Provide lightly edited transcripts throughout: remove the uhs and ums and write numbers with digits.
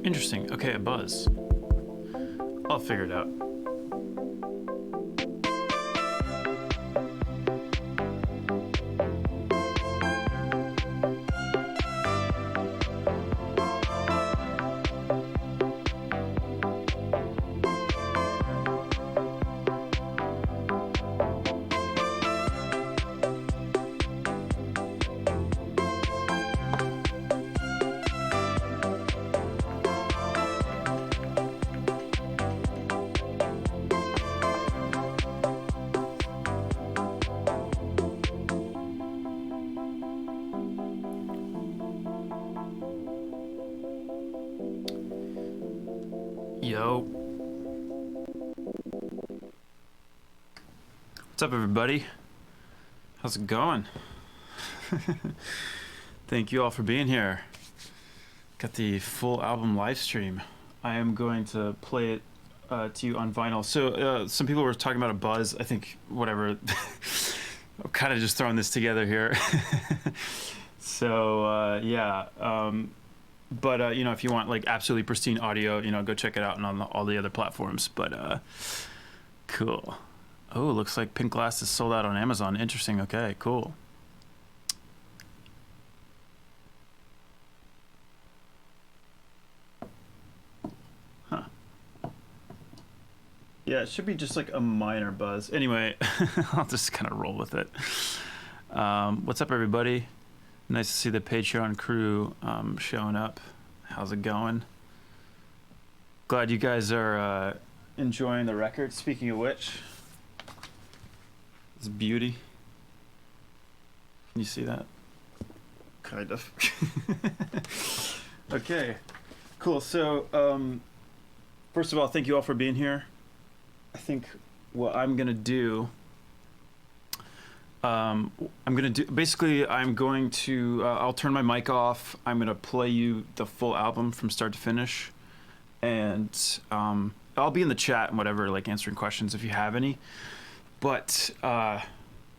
Interesting. Okay, a buzz. I'll figure it out. Yo. What's up, everybody? How's it going? Thank you all for being here. Got the full album live stream. I am going to play it to you on vinyl. So some people were talking about a buzz. I think whatever. I'm kind of just throwing this together here. So yeah. But you know, if you want like absolutely pristine audio, you know, go check it out and on all the other platforms. But cool. Oh, looks like Pink Glass is sold out on Amazon. Interesting. Okay, cool. Huh. Yeah, it should be just like a minor buzz. Anyway, I'll just kind of roll with it. What's up, everybody? Nice to see the Patreon crew showing up. How's it going? Glad you guys are enjoying the record. Speaking of which, it's beauty. Can you see that? Kind of. Okay, cool. So, first of all, thank you all for being here. I think what I'm gonna do. Basically I'm going to I'll turn my mic off. I'm gonna play you the full album from start to finish, and I'll be in the chat and whatever, like answering questions if you have any. But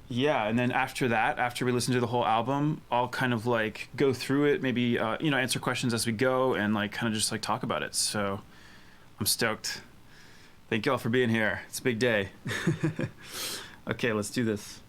yeah, and then after that, after we listen to the whole album, I'll kind of like go through it, maybe you know, answer questions as we go, and like kind of just like talk about it. So I'm stoked. Thank you all for being here. It's a big day. Okay, let's do this.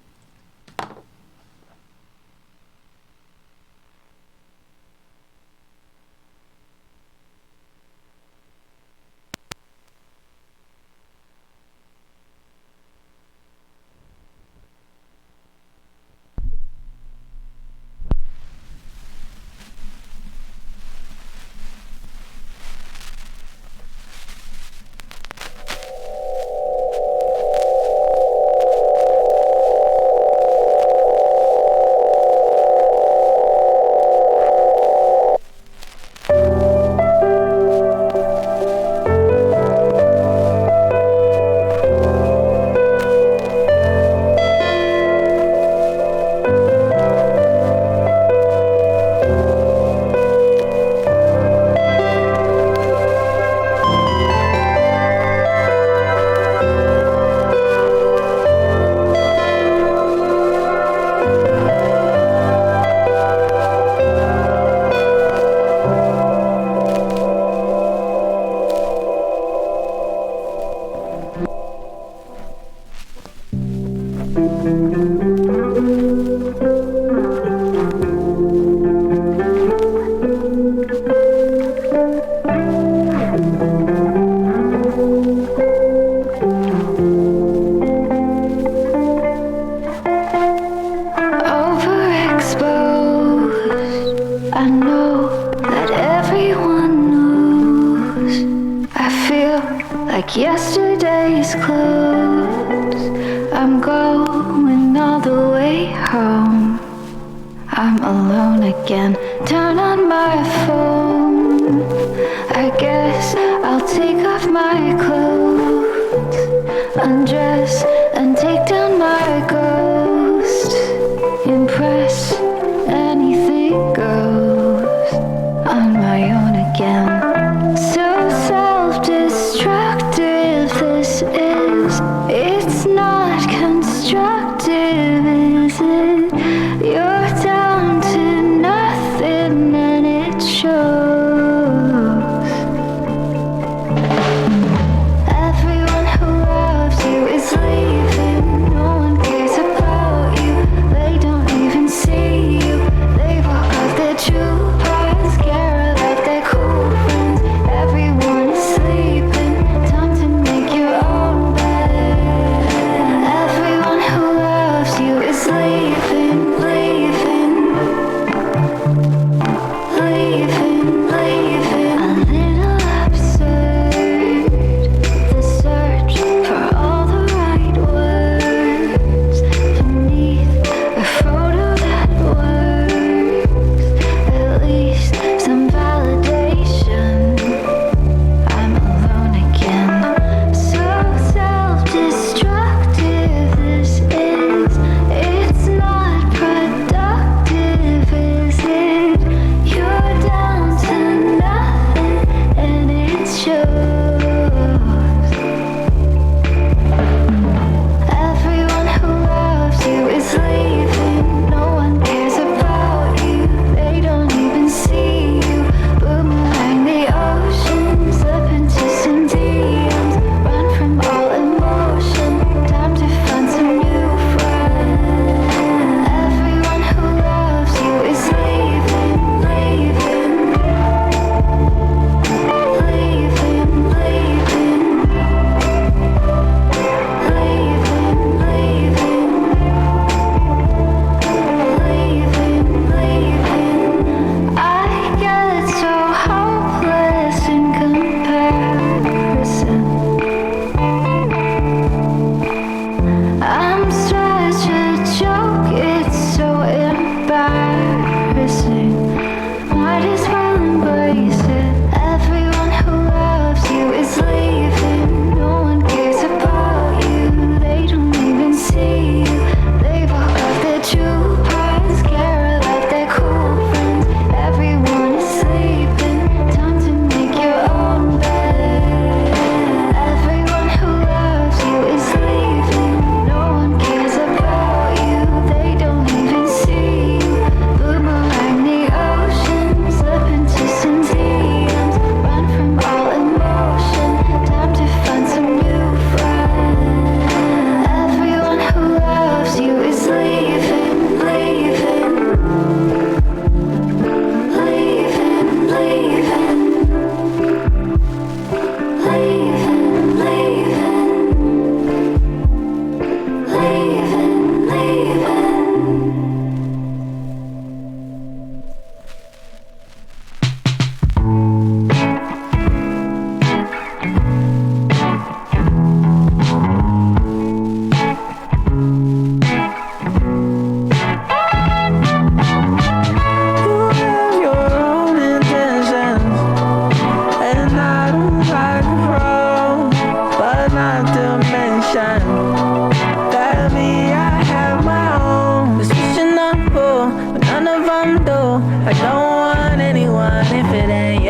Yesterday's clothes, I'm going all the way home. I'm alone again, turn on my phone. I guess I'll take off my clothes, undress and take down my ghost. Impress, anything goes, on my own again. So self-destructive this is, it's not constructive, is it? You're down to nothing and it shows.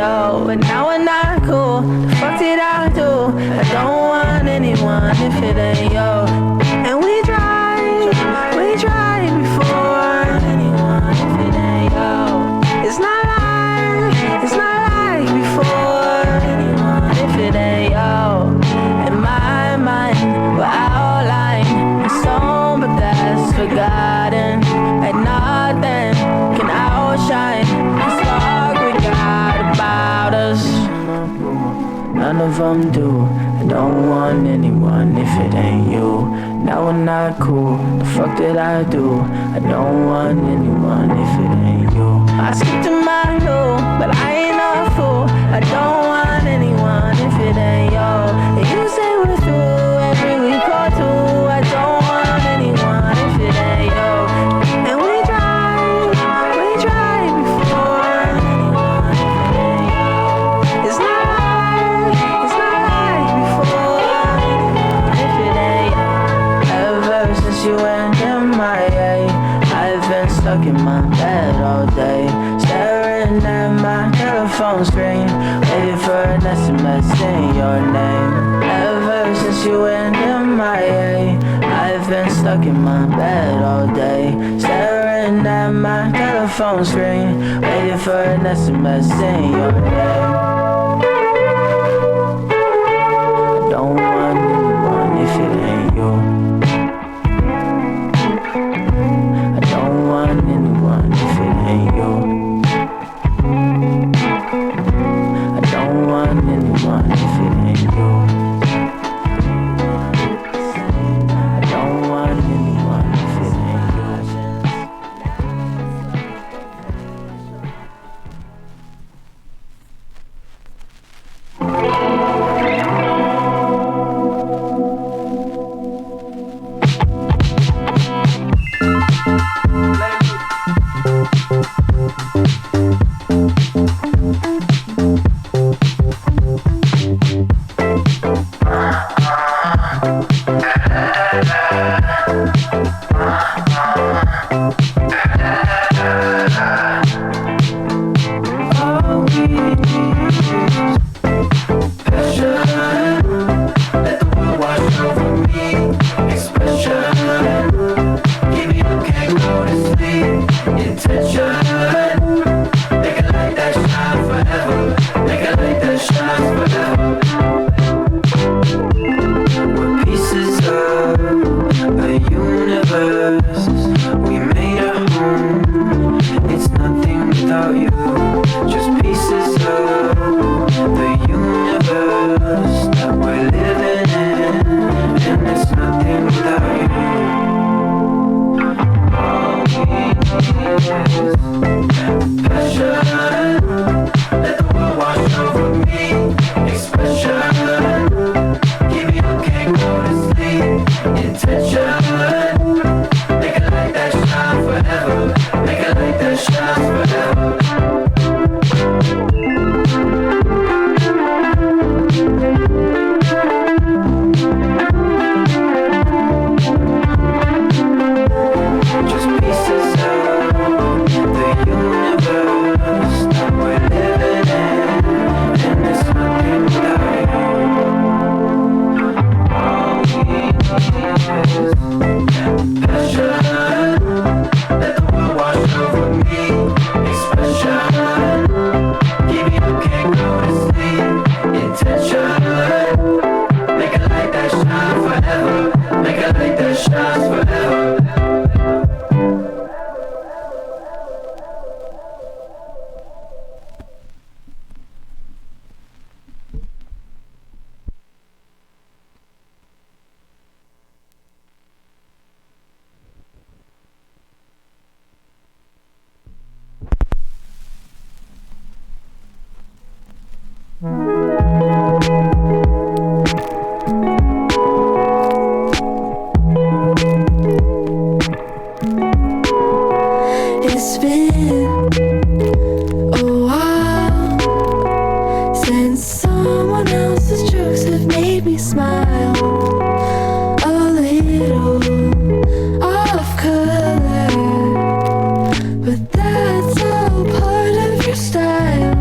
yo. But now we're not cool. The fuck did I do? I don't want anyone if it ain't yo. And we tried before anyone if it ain't yo. It's not like before anyone if it ain't yo. In my mind, we're outlined in stone, but that's forgotten. And nothing can outshine the spark we got about us. None of them do. I don't want anyone if it ain't you. Now we're not cool. The fuck did I do? I don't want anyone if it ain't you. I skipped to my room, but I ain't a fool. I don't want anyone if it ain't yo. And you say we're through every week or two. I don't want anyone if it ain't yo. And we tried before anyone if it ain't yo. It's not like before anyone if it ain't yo. Ever since you went MIA, I've been stuck in my bed all day, staring at my telephone screen, waiting for an SMS in your name. Ever since you went MIA, I've been stuck in my bed all day, staring at my telephone screen, waiting for an SMS in your name. I don't want anyone if it ain't you. I don't want anyone if it ain't you. I don't want anyone if it ain't you. I don't want anyone if it ain't you. But that's all part of your style.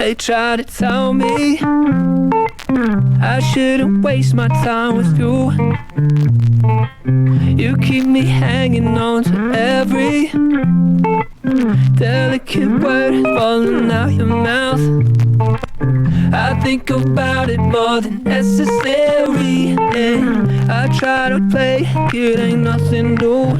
They try to tell me I shouldn't waste my time with you. You keep me hanging on to every delicate word falling out your mouth. I think about it more than necessary, yeah. I try to play, it ain't nothing new.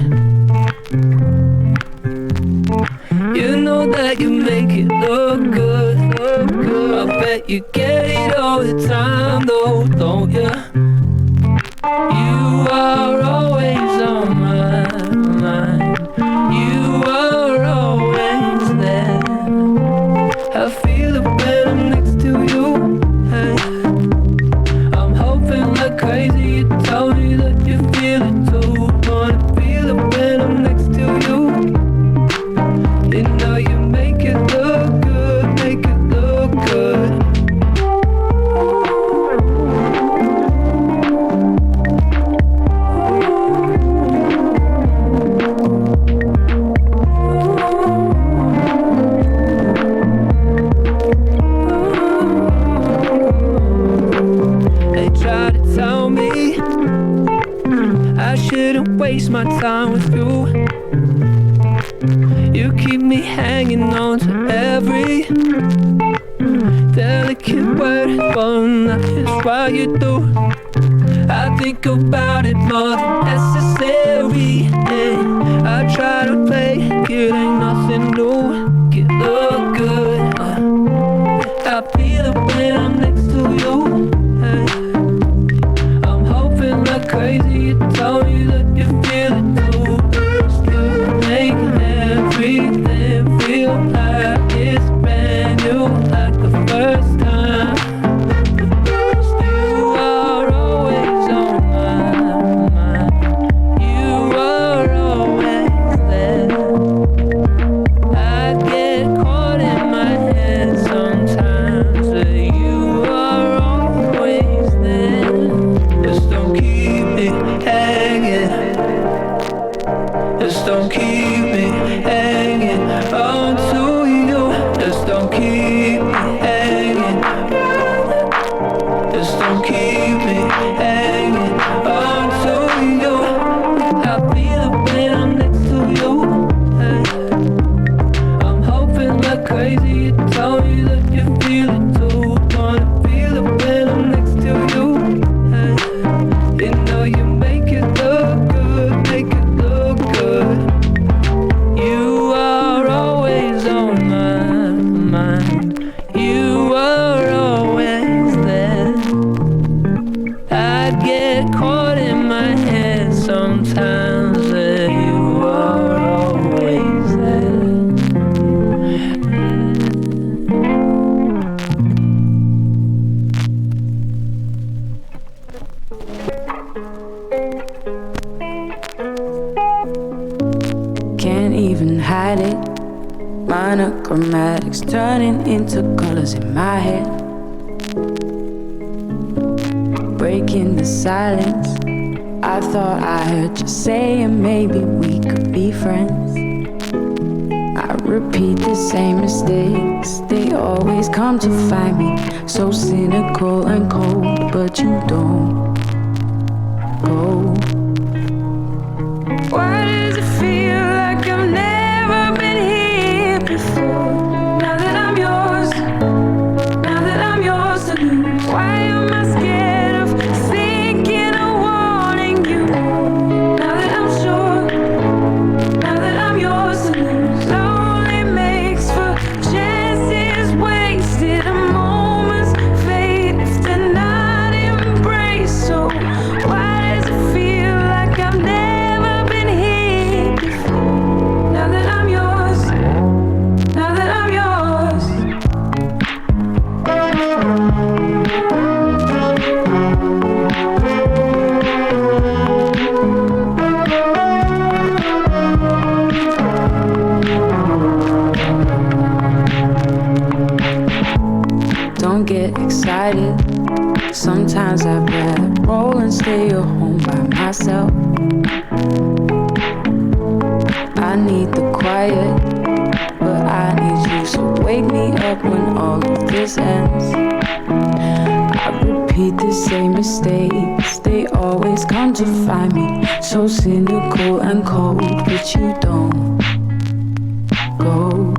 You know that you make it look good, look good. I bet you get it all the time though, don't you? You are always on my mind. You are always there. I feel it when I'm next to you, hey. I'm hoping like crazy you tell me that you feel it too. Wanna feel it when I'm next to you. You know you make it look good, make it look good. They try to tell me I shouldn't waste my time with you. You keep me hanging on to every delicate word falling, that is why you do. I think about it more than necessary, yeah. I try to play, it ain't nothing new. It look good, I feel it when I'm next to you, hey. I'm hoping like crazy you tell me that you feel it too. You make everything feel like it's brand new, like the first time. You are always on my mind. You are always there. I get caught in my head sometimes, but you are always there. Just don't keep me hanging. Just don't keep me hanging on to you. Just don't keep me hanging. Just don't keep me hanging on to you. I feel it when I'm next to you, hey. I'm hoping like crazy you tell me that you feel it too. Wanna feel it when I'm next to you, hey. You know you make it look good, make it look good. You are always on my mind. You are always there. I get caught in my head sometimes, but you are always there. Can't even hide it. Monochromatics turning into colors in my head. Breaking the silence. I thought I heard you saying maybe we could be friends. I repeat the same mistakes. They always come to find me so cynical and cold, but you don't go. Why does it feel like I've never been here before? Now that I'm yours, now that I'm yours to lose. Why am I scared of thinking of wanting you? Now that I'm sure, now that I'm yours to lose. Only makes for chances wasted, a moment's fate if they're not embraced. So why does it feel like I've never been here before? Now that I'm yours, now that I'm yours. Don't get excited. Sometimes I'd rather roll and stay at home by myself. I need the quiet, but I need you, so wake me up when all of this ends. I repeat the same mistakes, they always come to find me. So cynical and cold, but you don't go.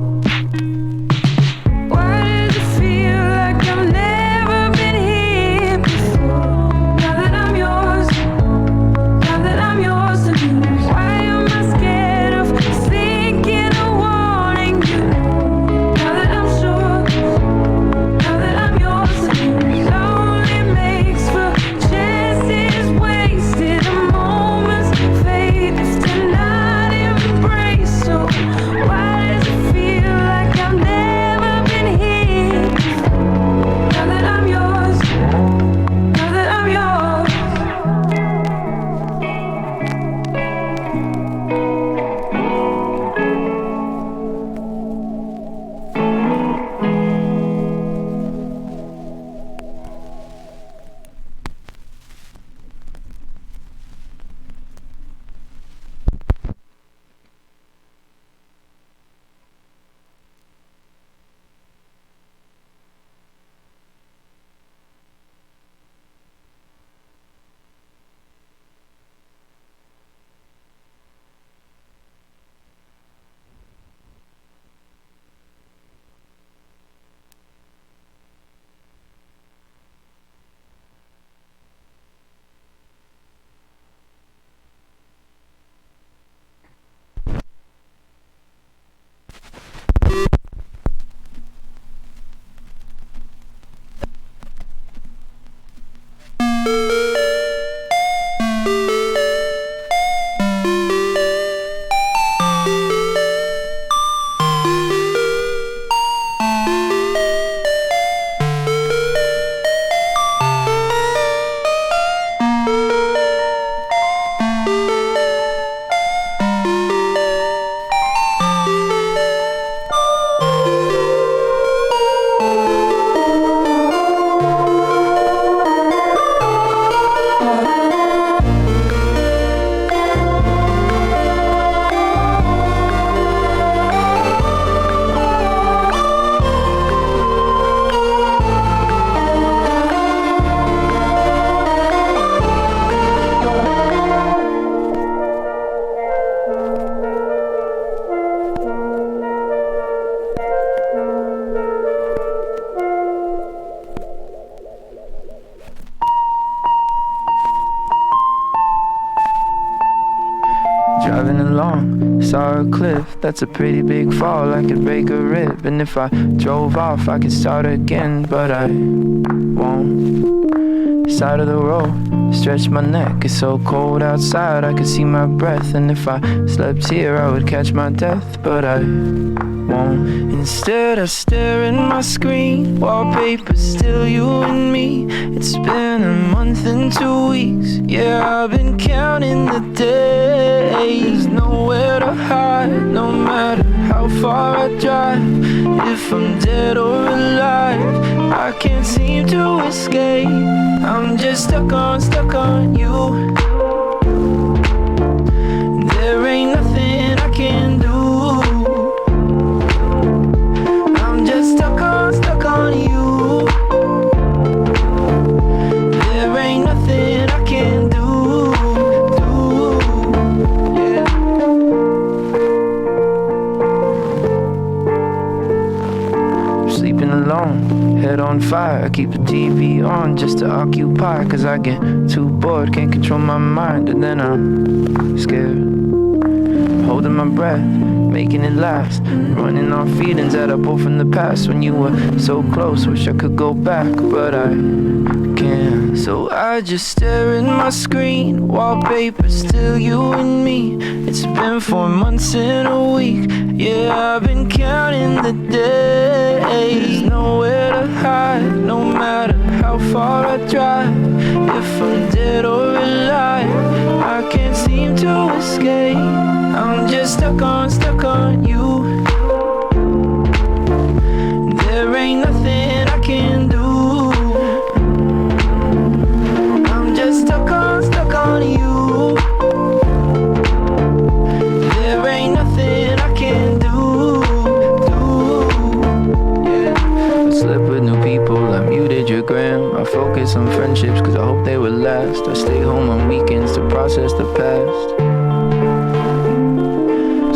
Driving along, saw a cliff, that's a pretty big fall, I could break a rib. And if I drove off, I could start again, but I won't. Side of the road, stretch my neck, it's so cold outside, I could see my breath. And if I slept here, I would catch my death, but I won't. Instead I stare at my screen, wallpaper still you and me. It's been a month and 2 weeks, yeah, I've been counting the days. Nowhere to hide, no matter how far I drive. If I'm dead or alive, I can't seem to escape. I'm just stuck on you. There ain't nothing I can do. I'm just stuck on you. There ain't nothing I can do. Yeah. I'm sleeping alone, head on fire. Keep the TV on just to occupy, cause I get too bored, can't control my mind. And then I'm scared, holding my breath, making it last, running on feelings that I pulled from the past. When you were so close, wish I could go back, but I can't. So I just stare at my screen, wallpaper still you and me. It's been 4 months and a week, yeah, I've been counting the days. Nowhere to hide, no matter how far I drive. If I'm dead or alive, I can't seem to escape. I'm just stuck on you. There ain't nothing I can do. I'm just stuck on you. There ain't nothing I can do. focus on friendships cause I hope they would last. I stay home on weekends to process the past.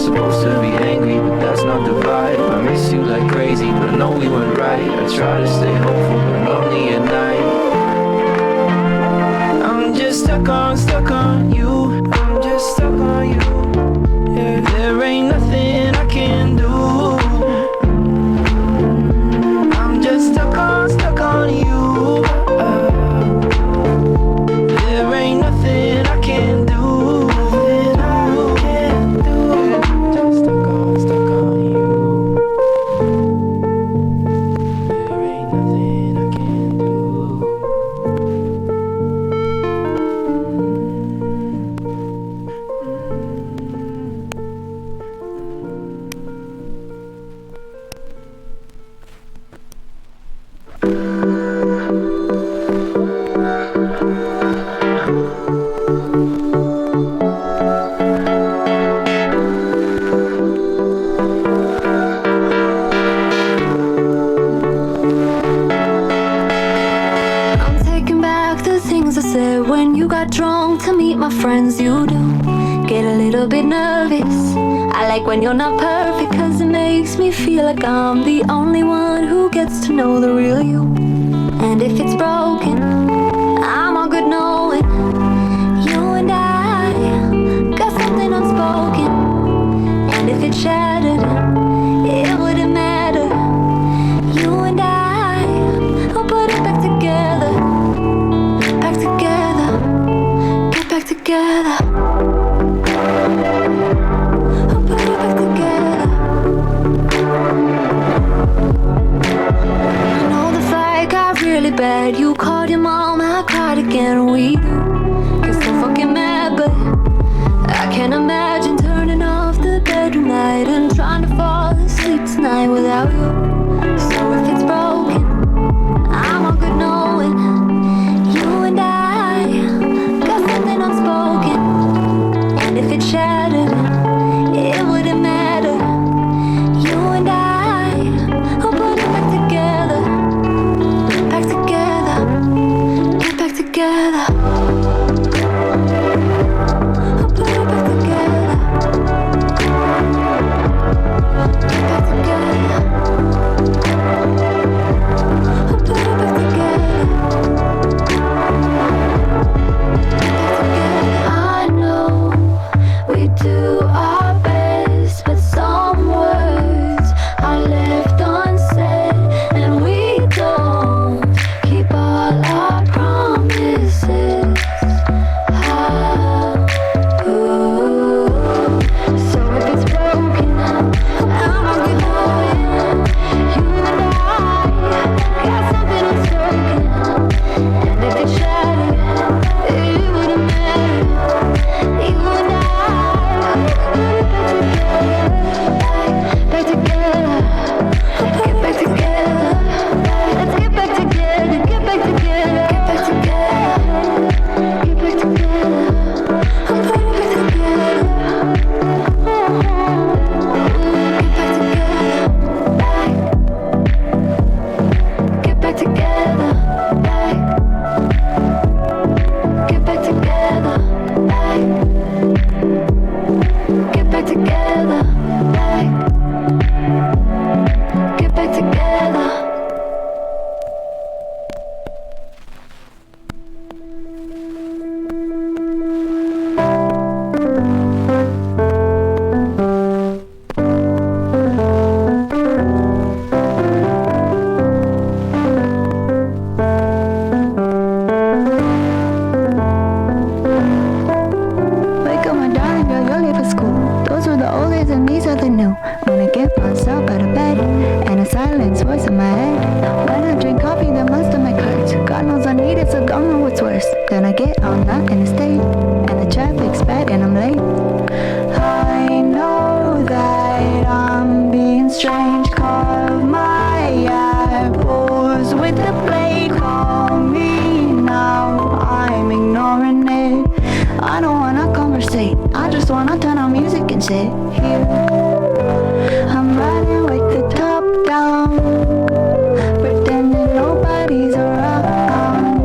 Supposed to be angry, but that's not the vibe. I miss you like crazy, but I know we went right. I try to stay hopeful, but lonely at night. I'm just stuck on you. I'm just stuck on you. Yeah, there ain't nothing I can do. I'm just stuck on you. There ain't nothing I can do. When you're not perfect, cause it makes me feel like I'm the only one who gets to know the real you. And if it's broken, I'm all good knowing you and I got something unspoken. And if it's shattered, it wouldn't matter. You and I will put it back together. Back together. Get back together. Bad. You called your mom, I cried again. We get so fucking mad, but I can't imagine turning off the bedroom light and trying to fall asleep tonight without you. So if it's broken, I'm all good knowing you and I got something unspoken. And if it's shattered, it wouldn't matter. You and I will put it back together. Back together, get back together. I'll put it back together. Get back together. I'll put it back together. I know we do our best, but some words are left unsaid, and we don't keep all our promises. Ooh. So if it's broken, I'm gonna know it. You and I got something unspoken. And if it's shattered, it wouldn't matter. You and I put it back together. Get back together. Let's get back together. Get back together. Get back together. Get back together. I'll put it back together. Get back together. Get back together. Get back together. Get back together. Wake up, my darling girl, you're late for school. Those were the old days and these are the new. Wanna get myself out of bed, and a silence voice in my head. When I drink coffee, then most of my cards. God knows I need it, so don't know what's worse. Then I get on that interstate, and the traffic's bad and I'm late. I know that I'm being strange. Carve my apples with the blade. Call me now, I'm ignoring it. I don't wanna conversate, I just wanna turn on music and sit here. I'm riding with the top down, pretending nobody's around.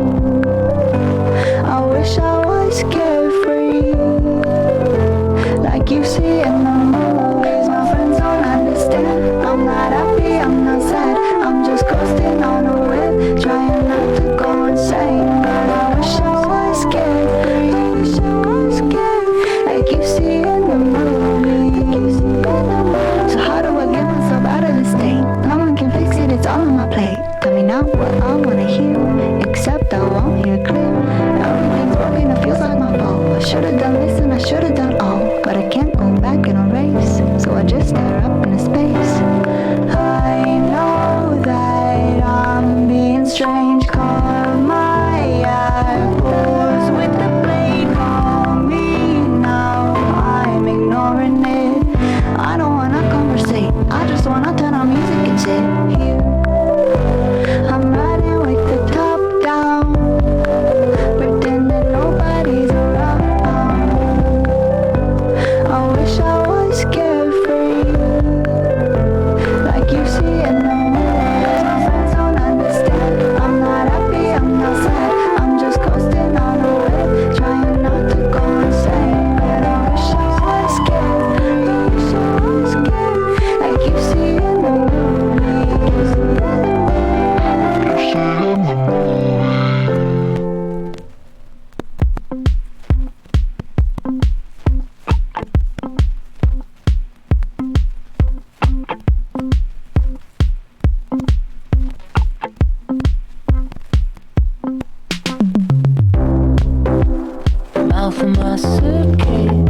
of my suitcase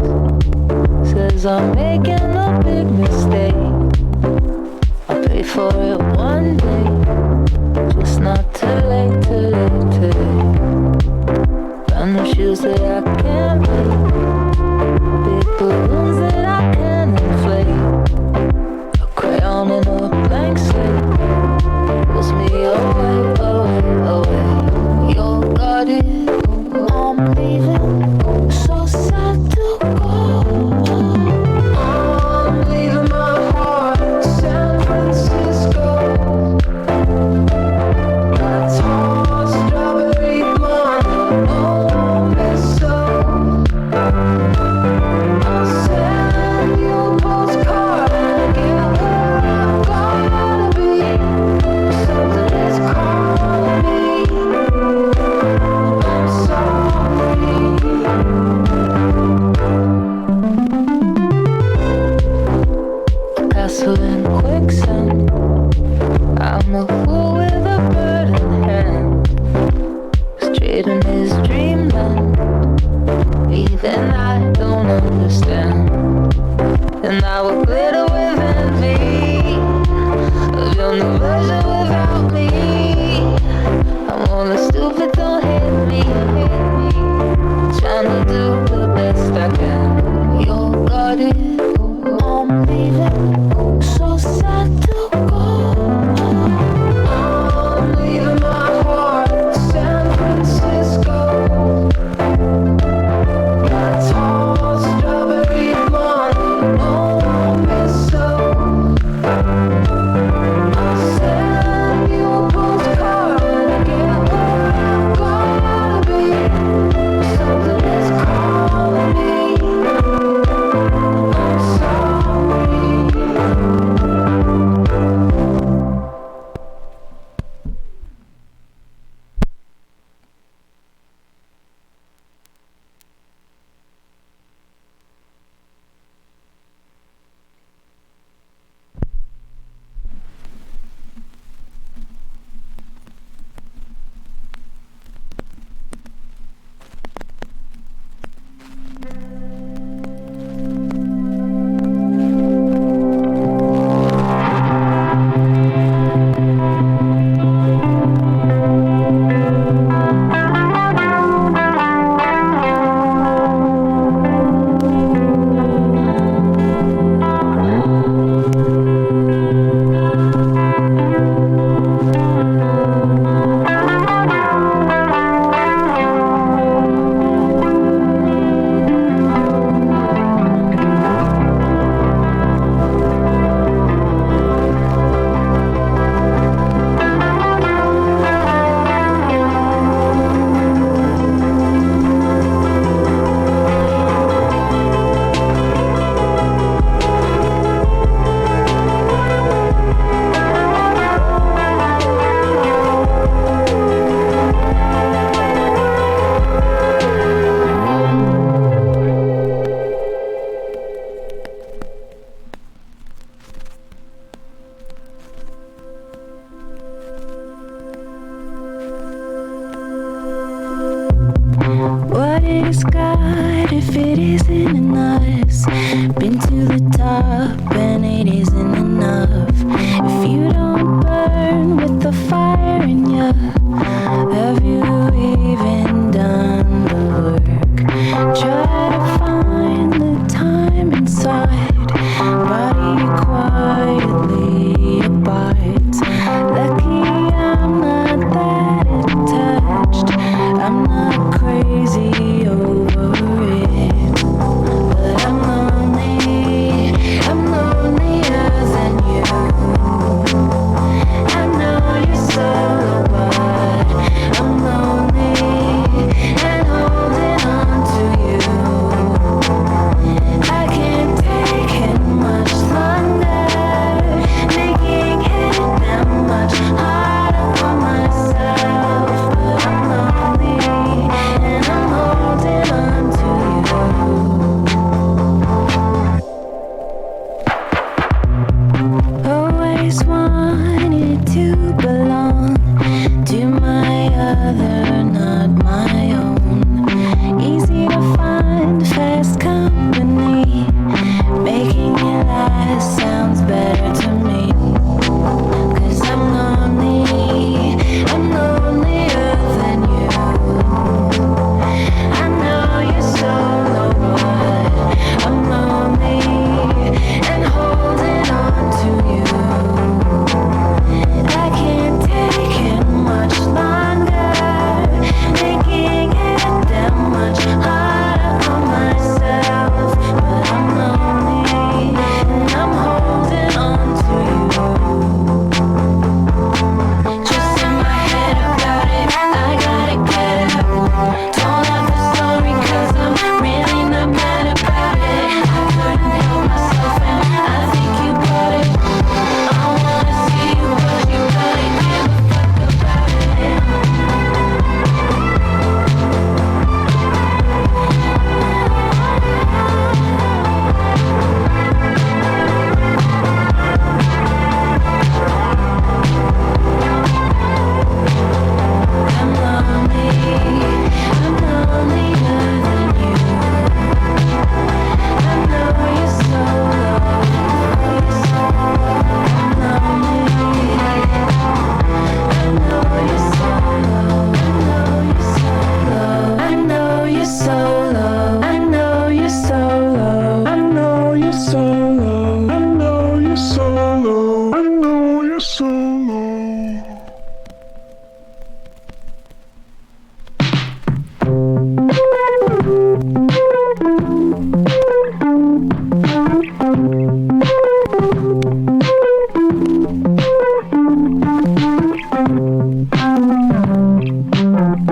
says I'm making a big mistake. I'll pay for it one day, just not too late, too late, too late. Brand new shoes that I can't break, big balloons that I can inflate. A crayon and a blank slate pulls me away, away, away. Your body, I'm leaving, so sad to go. I'm leaving my heart in San Francisco. That's all strawberry blonde, no miso. I'll send you a postcard and get where I've gotta be. Something is calling me. I'm sorry. A castle in quicksand. I'm a fool with a bird in hand, straight in his dreamland. Even I don't understand, and I will glitter with envy of your new version without me. I'm all stupid, don't hate me. Trying to do the best I can. Your body, I'm leaving, so sad to go. I'm leaving my heart in San Francisco. That's all strawberry blonde, no miso. I'll send you a postcard and get where I've gotta be. Something is calling me. I'm sorry. What is God if it isn't in us? Been to the top and it isn't enough. If you don't burn with the fire in you, have you even done the work? Try to find the time inside, body quietly abides. Lucky I'm not that attached, I'm not crazy over it, but I'm lonelier than you. I know you're so nobody.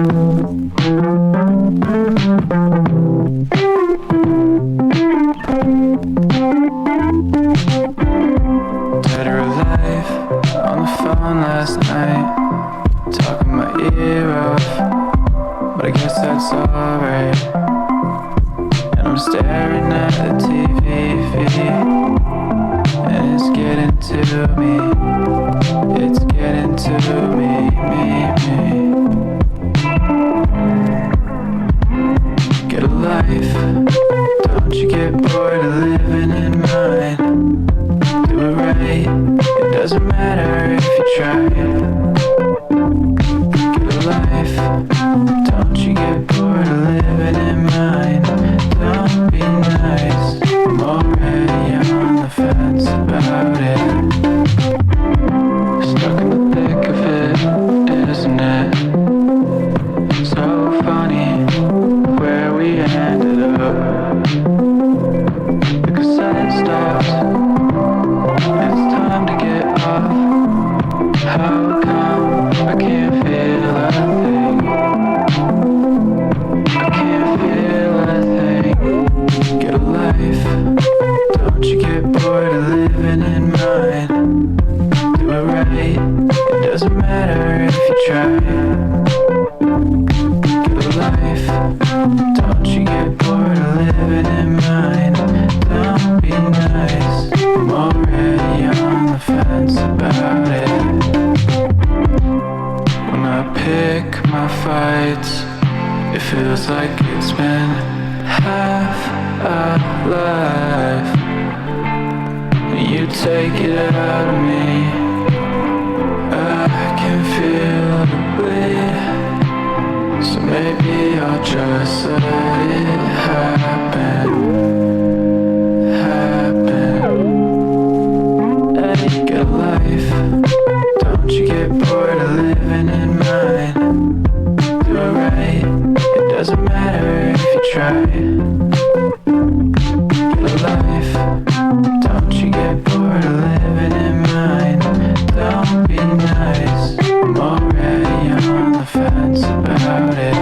Dead or alive, on the phone last night, talking my ear off, but I guess that's alright. And I'm staring at the TV feed, and it's getting to me. It's getting to me, me. Get a life, don't you get bored of living in mine? Do it right, it doesn't matter if you try. Get a life, don't you get bored of living in mine? Don't be nice, I'm already on the fence about it. Stuck in the thick of it, isn't it? So funny where we ended up. The cassette stopped, it's time to get off. How come I can't feel a thing? I can't feel a thing. Get a life, don't you get bored of living in mine? Do it right, it doesn't matter if you try. Get a life, don't you get bored of living in mine? Don't be nice, I'm already on the fence about it. When I pick my fights, it feels like it's been half a life. You take it out of me, I can feel the bleed. So maybe I'll just let it happen. Hey, get a life, don't you get bored of living in mine? Do it right, it doesn't matter if you try. Get a life, don't you get bored of living in mine? Don't be nice, I'm already on the fence about it.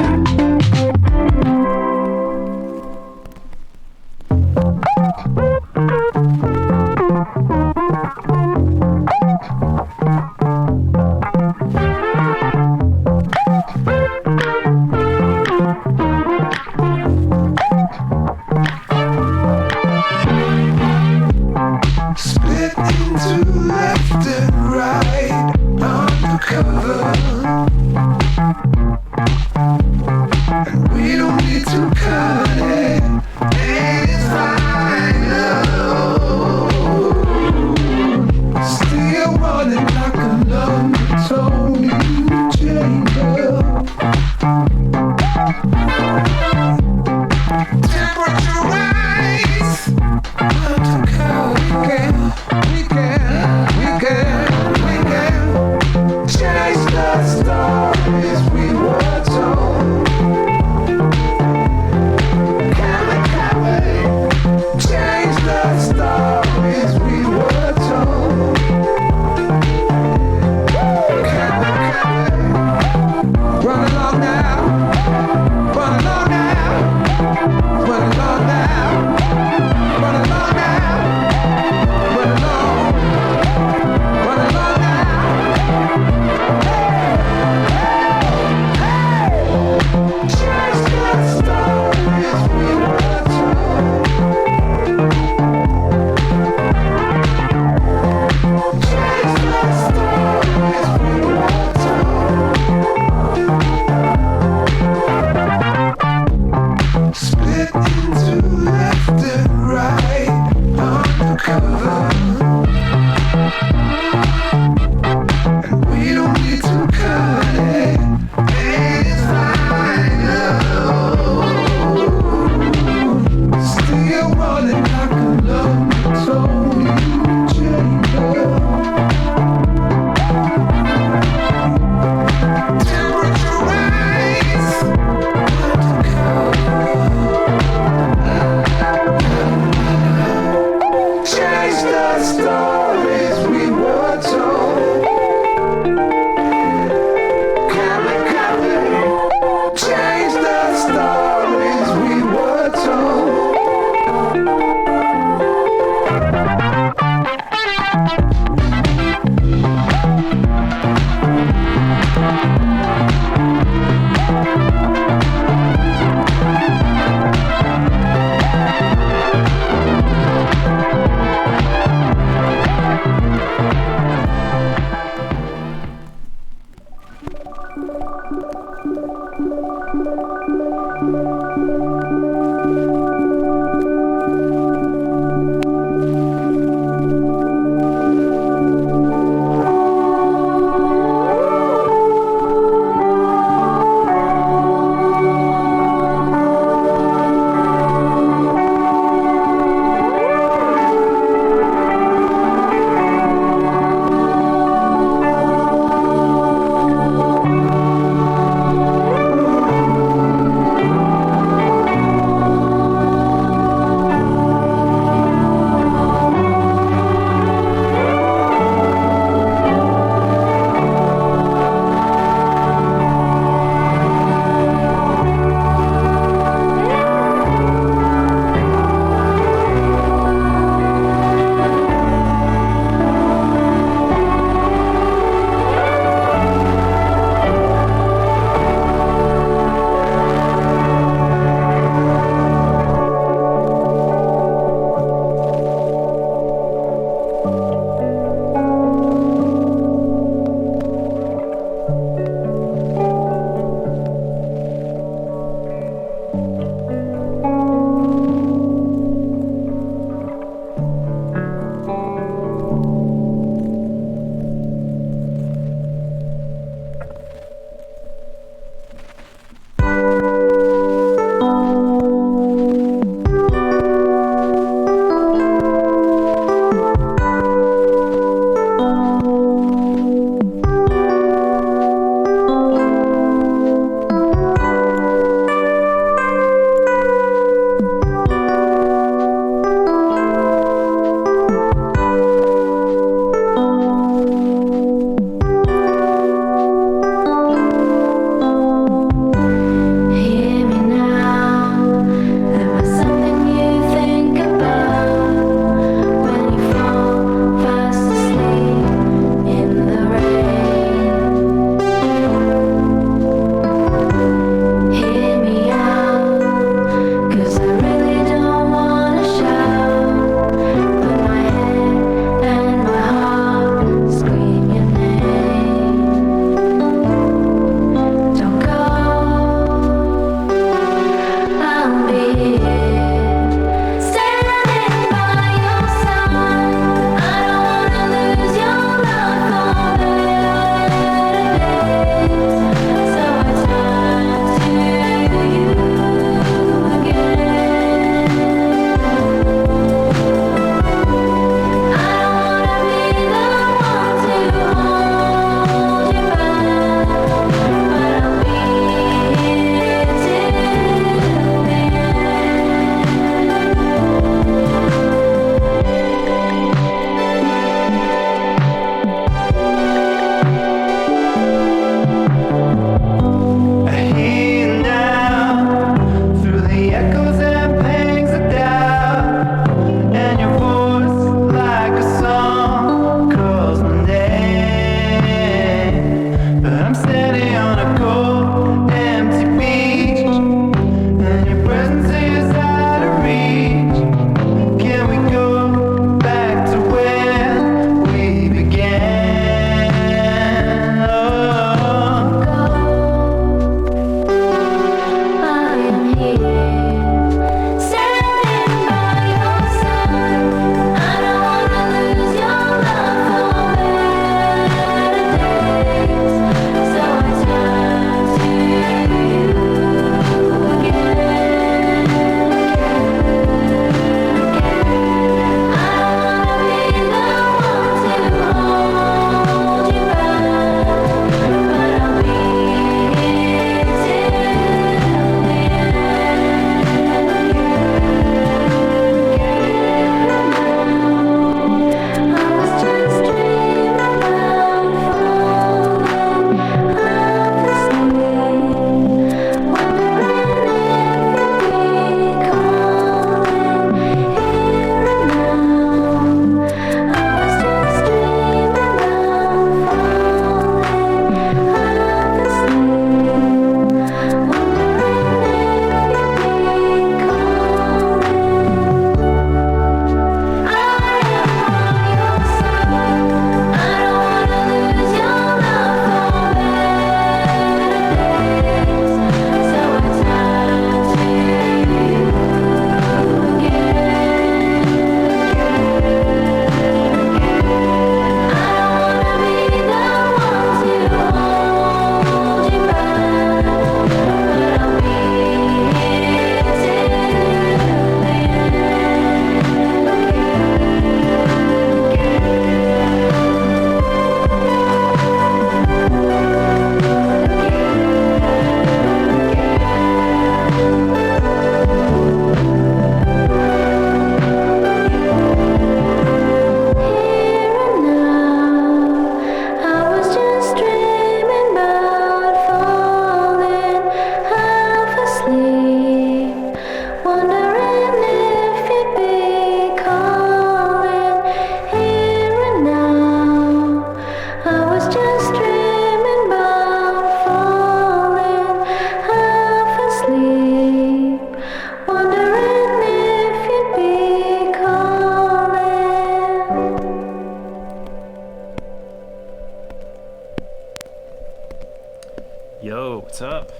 Yo, what's up?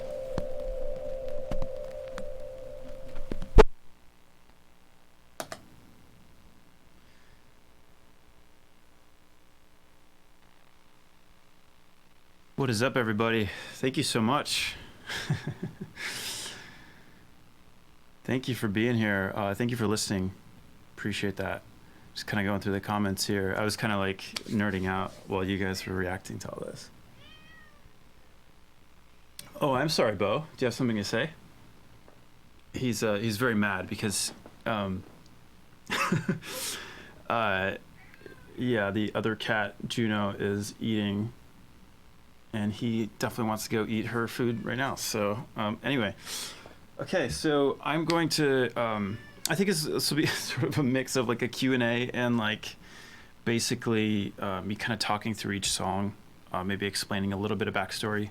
What is up, everybody? Thank you so much. Thank you for being here. Thank you for listening. Appreciate that. Just kind of going through the comments here. I was kind of like nerding out while you guys were reacting to all this. Oh, I'm sorry, Bo. Do you have something to say? He's very mad because yeah, the other cat, Juno, is eating, and he definitely wants to go eat her food right now. So anyway, okay, so I'm going to, I think this will be sort of a mix of like a Q&A and like basically me kind of talking through each song, maybe explaining a little bit of backstory.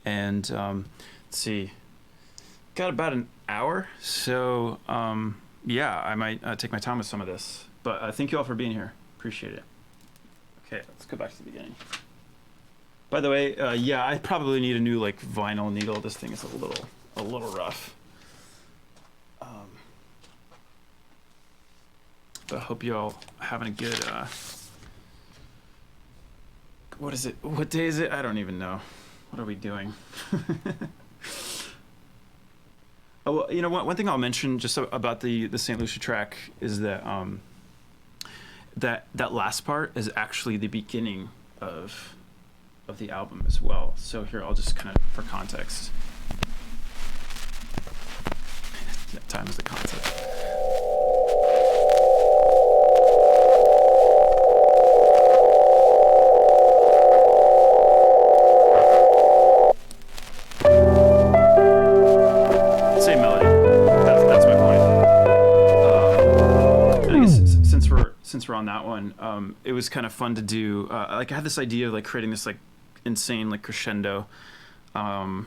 And let's see, got about an hour, so yeah, I might take my time with some of this. But thank you all for being here. Appreciate it. Okay, let's go back to the beginning. By the way, yeah, I probably need a new like vinyl needle. This thing is a little rough. But I hope you all having a good. What is it? What day is it? I don't even know. What are we doing? Oh, well, you know, one thing I'll mention just about the St. Lucia track is that that last part is actually the beginning of the album as well. So here, I'll just kind of, for context. Time is the context. Same melody. That's my point. I guess since we're on that one, it was kind of fun to do. Like I had this idea of like creating this like insane like crescendo, and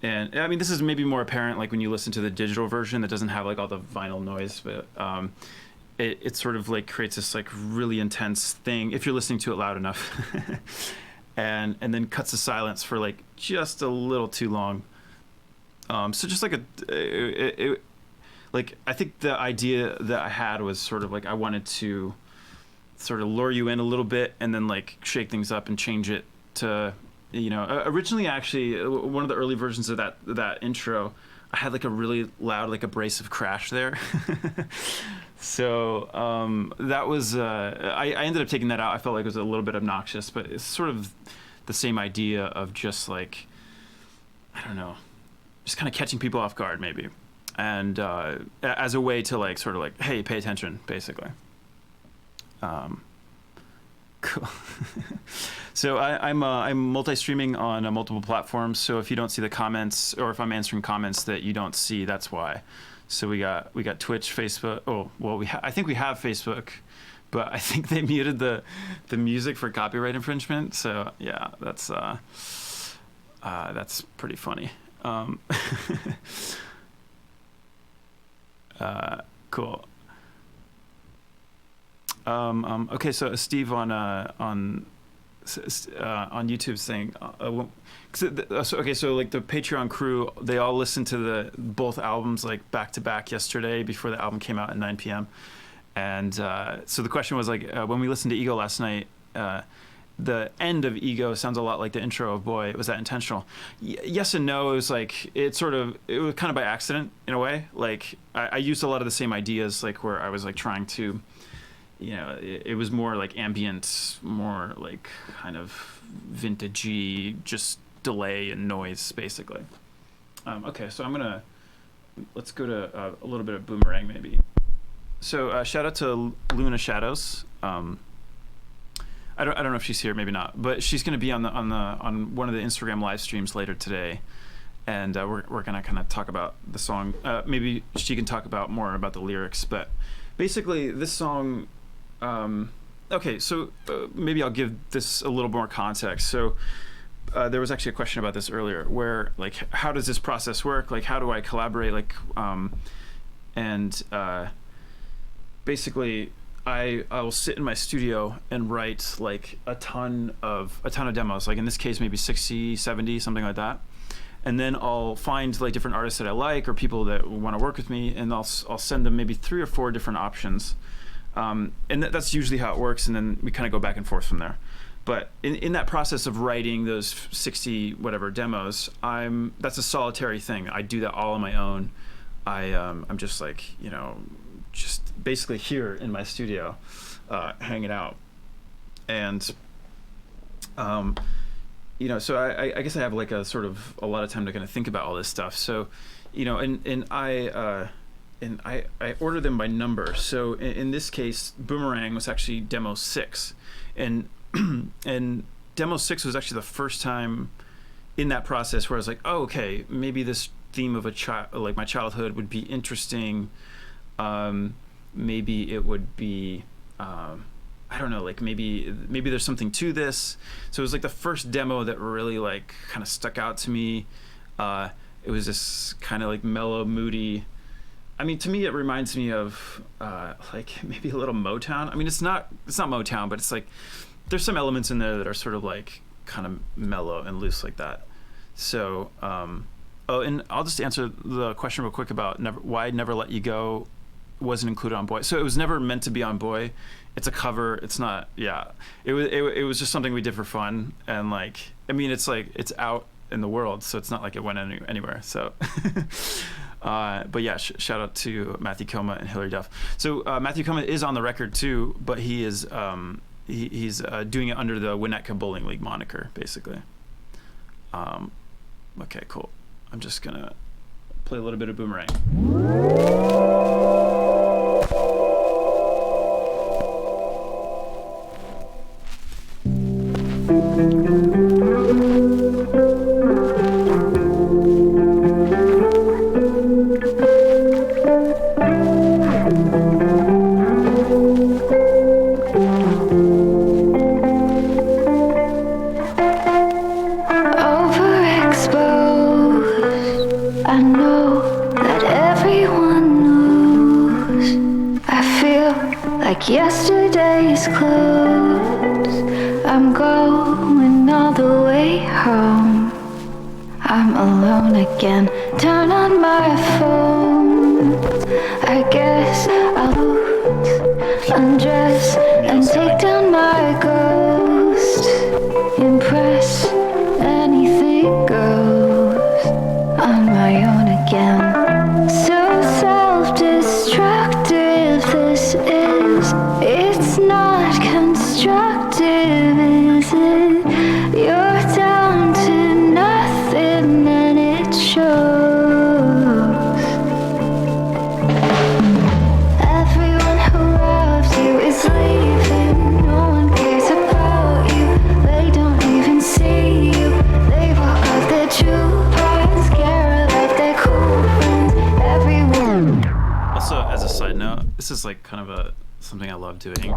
I mean this is maybe more apparent like when you listen to the digital version that doesn't have like all the vinyl noise, but it sort of like creates this like really intense thing if you're listening to it loud enough, and then cuts the silence for like just a little too long. So just like like I think the idea that I had was sort of like I wanted to sort of lure you in a little bit and then like shake things up and change it to, you know, originally actually one of the early versions of that intro, I had like a really loud like abrasive crash there. So that was I ended up taking that out. I felt like it was a little bit obnoxious, but it's sort of the same idea of just like, I don't know, just kind of catching people off guard maybe, and as a way to like sort of like, hey, pay attention, basically. Cool. So I'm multi-streaming on multiple platforms. So if you don't see the comments, or if I'm answering comments that you don't see, that's why. So we got Twitch, Facebook. Oh well, I think we have Facebook, but I think they muted the music for copyright infringement. So yeah, that's pretty funny. Cool. Okay, so Steve on YouTube saying, so like the Patreon crew, they all listened to both albums like back to back yesterday before the album came out at 9 p.m. And so the question was like, when we listened to Ego last night, the end of Ego sounds a lot like the intro of Boy. Was that intentional? Yes and no. It was like, it was kind of by accident in a way. Like I used a lot of the same ideas, like where I was like trying to, you know, it was more like ambient, more like kind of vintagey, just delay and noise, basically. Okay, so let's go to a little bit of Boomerang, maybe. So shout out to Luna Shadows. I don't know if she's here, maybe not, but she's going to be on one of the Instagram live streams later today, and we're going to kind of talk about the song. Maybe she can talk more about the lyrics, but basically this song. Okay, so maybe I'll give this a little more context. So there was actually a question about this earlier, where like, how does this process work? Like, how do I collaborate? Like, and basically, I will sit in my studio and write like a ton of demos. Like in this case, maybe 60, 70, something like that. And then I'll find like different artists that I like or people that want to work with me, and I'll send them maybe 3 or 4 different options. And that's usually how it works, and then we kind of go back and forth from there. But in that process of writing those 60 whatever demos, that's a solitary thing. I do that all on my own. I'm just like, just basically here in my studio, hanging out. And, so I guess I have like a sort of a lot of time to kind of think about all this stuff. So, and I order them by number. So in this case, Boomerang was actually demo 6, and demo 6 was actually the first time in that process where I was like, oh, okay, maybe this theme of like my childhood would be interesting. Maybe it would be, I don't know, like maybe there's something to this. So it was like the first demo that really like kind of stuck out to me. It was this kind of like mellow, moody. I mean, to me, it reminds me of like maybe a little Motown. I mean, it's not Motown, but it's like there's some elements in there that are sort of like kind of mellow and loose like that. So, and I'll just answer the question real quick about why Never Let You Go wasn't included on Boy. So it was never meant to be on Boy. It's a cover. It's not. Yeah, it was just something we did for fun, and like, I mean, it's like it's out in the world, so it's not like it went anywhere. So. But yeah, shout out to Matthew Koma and Hilary Duff. So Matthew Koma is on the record too, but he is he's doing it under the Winnetka Bowling League moniker, basically. Okay, cool. I'm just gonna play a little bit of Boomerang. Yesterday's clothes. I'm going all the way home. I'm alone again. Turn on my phone. I guess I'll undress and take down my ghost. Impress, anything goes. On my own again. So self-destructive this is. It's not constructive, is it? You're down to nothing and it shows. Everyone who loves you is leaving. No one cares about you. They don't even see you. They walk off their true paths, care about their cool friends. Everyone. Also, as a side note, this is like kind of something I love doing.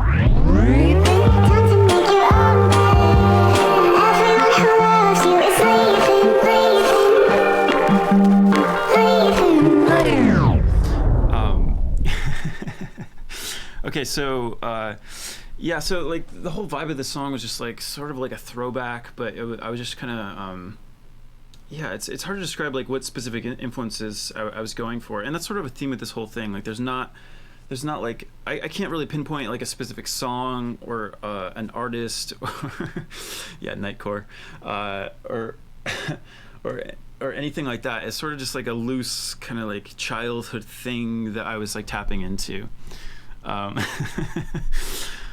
Okay, so yeah, so like the whole vibe of the song was just like sort of like a throwback, but I was just kind of yeah, it's hard to describe like what specific influences I was going for, and that's sort of a theme with this whole thing. Like there's not like I can't really pinpoint like a specific song or an artist or yeah, Nightcore or or anything like that. It's sort of just like a loose kind of like childhood thing that I was like tapping into.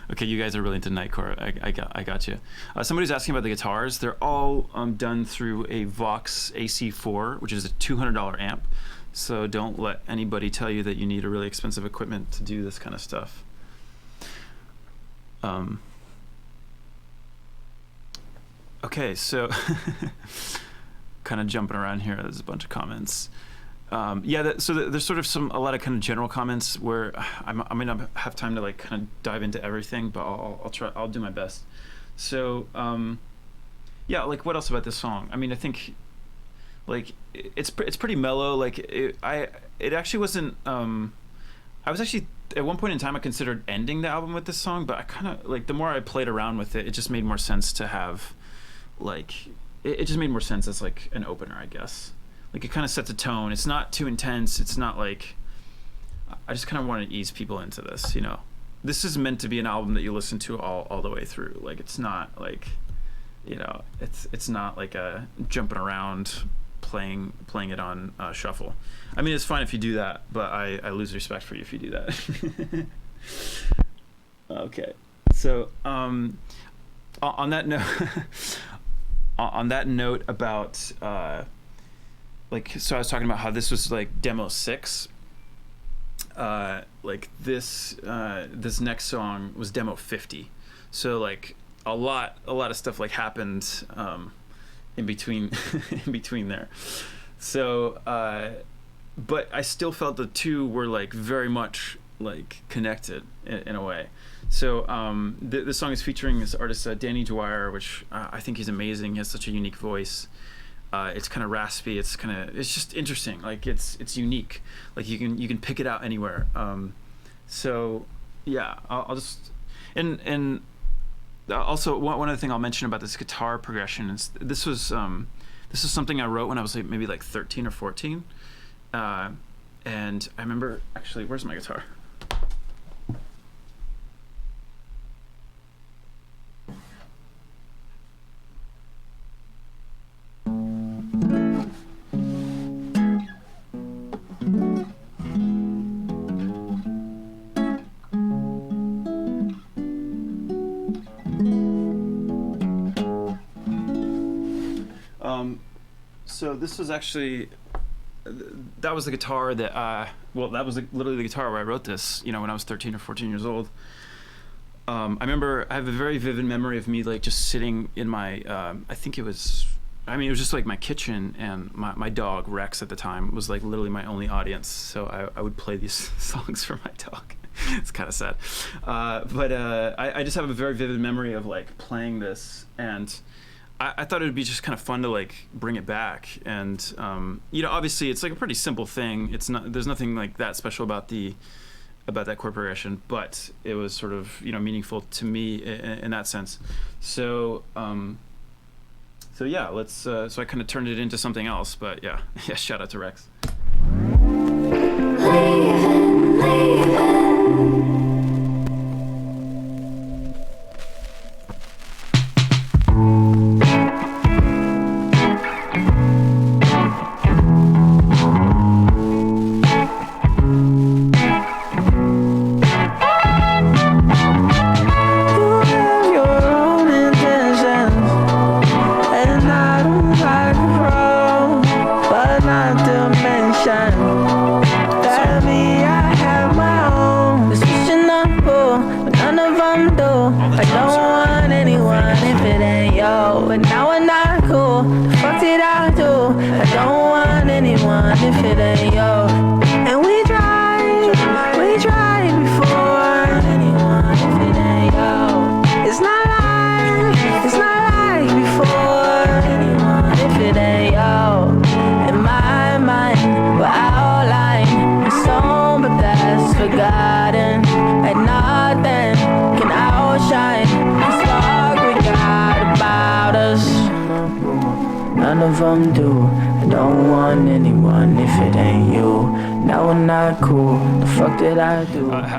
Okay, you guys are really into Nightcore. I got you. Somebody's asking about the guitars. They're all done through a Vox AC4, which is a $200 amp. So don't let anybody tell you that you need a really expensive equipment to do this kind of stuff. Okay, so kind of jumping around here. There's a bunch of comments. Yeah, so there's sort of a lot of kind of general comments where I may not have time to like kind of dive into everything, but I'll try. I'll do my best. So yeah, like what else about this song? I mean, I think like it's pretty mellow. Like it actually wasn't. I was actually at one point in time I considered ending the album with this song, but I kind of like the more I played around with it, it just made more sense to have like it just made more sense as like an opener, I guess. Like it kind of sets a tone. It's not too intense. It's not like I just kind of want to ease people into this, you know. this is meant to be an album that you listen to all the way through. Like, it's not like, you know, it's not like a jumping around playing it on shuffle. I mean, it's fine if you do that, but I lose respect for you if you do that. Okay, so on that note, on that note about like, so I was talking about how this was like demo 6. Like this next song was demo 50. So like a lot of stuff like happened in between in between there. So but I still felt the two were like very much like connected in a way. So this song is featuring this artist Danny Dwyer, which I think he's amazing. He has such a unique voice. It's kind of raspy. It's just interesting. Like it's unique. Like you can pick it out anywhere. So yeah, I'll just and also one other thing I'll mention about this guitar progression is this is something I wrote when I was like maybe like 13 or 14, and I remember actually, where's my guitar? So this was actually, that was the guitar that, that was literally the guitar where I wrote this, you know, when I was 13 or 14 years old. I remember, I have a very vivid memory of me like just sitting in my, I think it was just like my kitchen, and my dog, Rex at the time, was like literally my only audience. So I would play these songs for my dog. It's kind of sad. But I just have a very vivid memory of like playing this, and I thought it would be just kind of fun to like bring it back. And you know, obviously it's like a pretty simple thing. There's nothing like that special about that chord progression, but it was sort of, you know, meaningful to me in that sense. So so yeah, let's so I kind of turned it into something else, but yeah, shout out to Rex.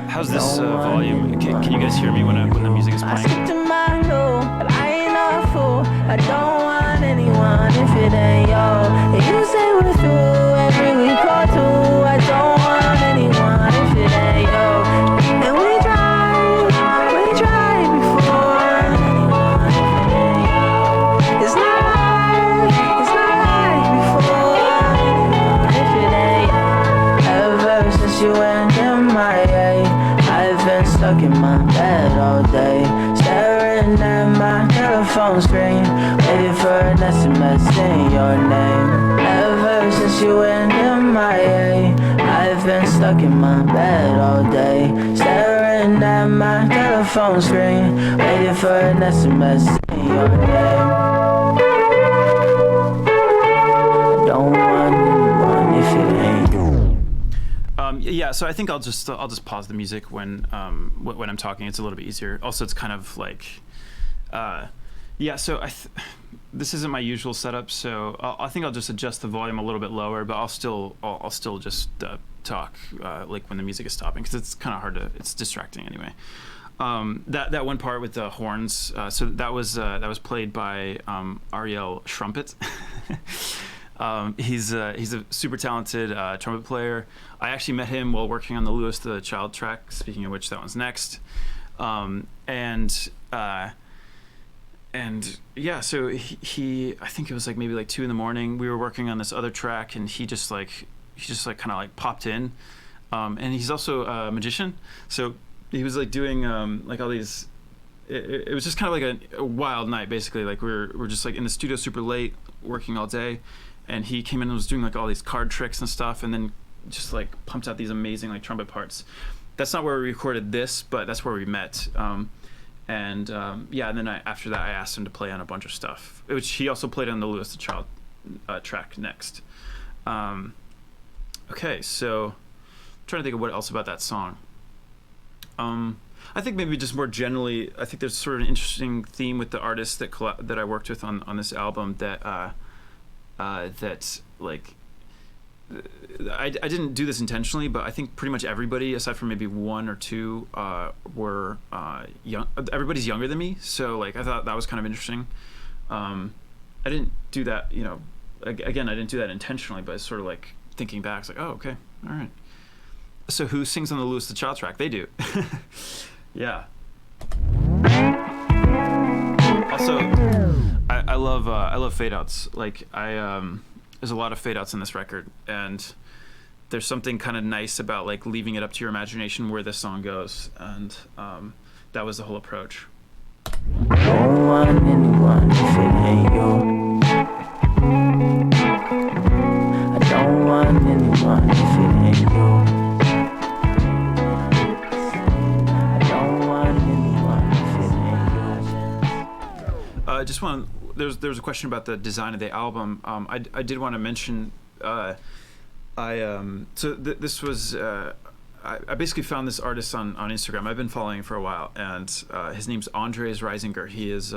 How's this volume? Can you guys hear me when the music is playing? I stick to my rule, but I ain't a fool. I don't want anyone if it ain't yo. And you say we're through every week or two. I don't want anyone if it ain't yo. And we tried before. Anyone if it ain't yo. It's not like before. Anyone if it ain't yo. Ever since you went in my way, I've been stuck in my bed all day, staring at my telephone screen, waiting for an SMS in your name. Ever since you went in my way, I've been stuck in my bed all day, staring at my telephone screen, waiting for an SMS in your name. I don't want anyone if it ain't you. Yeah, so I think I'll just pause the music when I'm talking. It's a little bit easier. Also, it's kind of like, yeah. So this isn't my usual setup, so I think I'll just adjust the volume a little bit lower, but I'll still just talk like when the music is stopping, because it's kind of hard to, it's distracting anyway. That one part with the horns, so that was played by Ariel Schrumpet. He's a super talented trumpet player. I actually met him while working on the Lewis the Child track. Speaking of which, that one's next. And yeah, so he I think it was like maybe like 2 a.m. We were working on this other track, and he just kind of like popped in, and he's also a magician. So he was like doing like all these. It was just kind of like a wild night, basically. Like we're just like in the studio super late, working all day, and he came in and was doing like all these card tricks and stuff, and then just like pumped out these amazing like trumpet parts. That's not where we recorded this, but that's where we met. And then after that, I asked him to play on a bunch of stuff, which he also played on the Lewis the Child track next. Okay, so I'm trying to think of what else about that song. I think maybe just more generally, I think there's sort of an interesting theme with the artists that I worked with on this album that like I didn't do this intentionally, but I think pretty much everybody, aside from maybe 1 or 2, were young. Everybody's younger than me, so like I thought that was kind of interesting. I didn't do that, again, I didn't do that intentionally, but it's sort of like thinking back, it's like, oh, okay, all right. So who sings on the Lewis the Child track? They do. Yeah. Also, I love fade outs. Like there's a lot of fade outs in this record, and there's something kind of nice about like leaving it up to your imagination where this song goes, and that was the whole approach. Don't want anyone if it ain't you. I don't want anyone if it ain't you. I don't want anyone if it ain't you. I just want. There's a question about the design of the album. I did want to mention. This was. I basically found this artist on Instagram. I've been following him for a while, and his name's Andres Reisinger. He is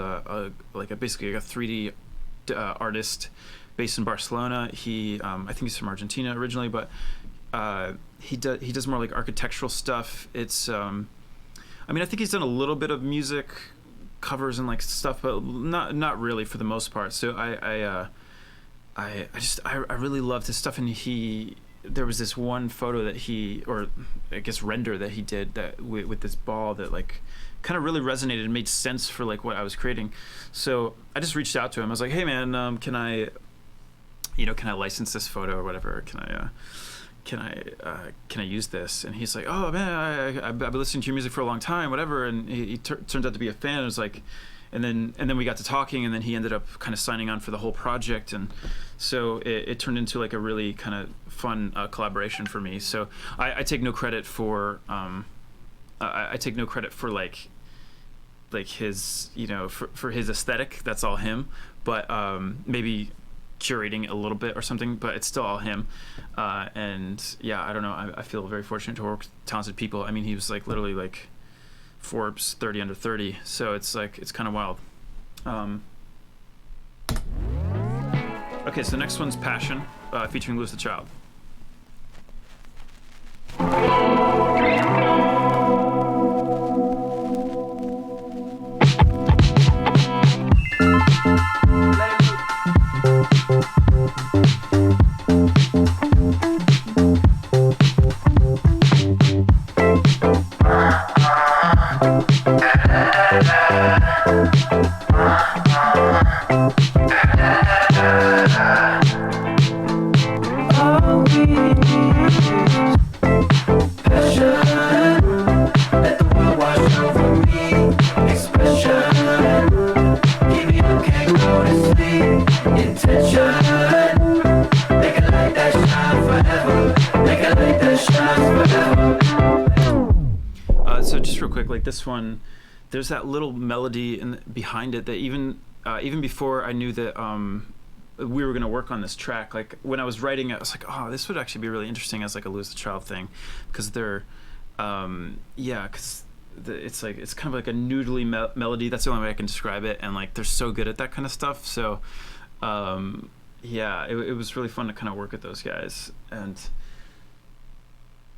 basically a 3D artist based in Barcelona. He I think he's from Argentina originally, but he does more like architectural stuff. It's I think he's done a little bit of music covers and like stuff, but not really for the most part. So I really loved his stuff, and there was this one photo that render that he did that with this ball that like kind of really resonated and made sense for like what I was creating. So I just reached out to him. I was like, hey man, can I license this photo or whatever? Can I use this? And he's like, oh man, I've been listening to your music for a long time, whatever. And he turns out to be a fan. It was like, and then we got to talking, and then he ended up kind of signing on for the whole project, and so it turned into like a really kind of fun collaboration for me. So I take no credit for I take no credit for like his for his aesthetic. That's all him. But maybe curating a little bit or something, but it's still all him. And yeah, I don't know. I feel very fortunate to work with talented people. I mean, he was like literally like Forbes 30 under 30, so it's like it's kind of wild. Okay, so the next one's Passion, featuring Lucia the Child. So just real quick, like this one, there's that little melody behind it that even before I knew that we were going to work on this track, like when I was writing it, I was like, oh, this would actually be really interesting as like a Lose the Child thing, because they're because it's like it's kind of like a noodly melody. That's the only way I can describe it. And like they're so good at that kind of stuff. So yeah, it was really fun to kind of work with those guys. And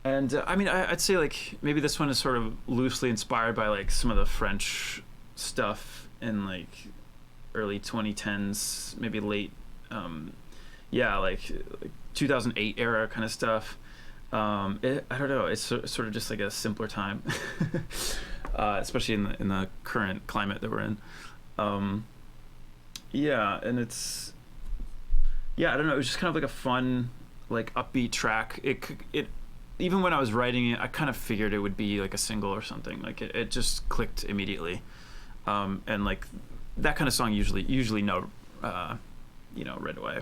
I mean, I'd say like maybe this one is sort of loosely inspired by like some of the French stuff in like early 2010s, maybe late like 2008 era kind of stuff. I don't know, it's sort of just like a simpler time, especially in the current climate that we're in. And it's I don't know, it was just kind of like a fun, like upbeat track. It even when I was writing it, I kind of figured it would be like a single or something. Like it just clicked immediately, and like that kind of song usually know right away.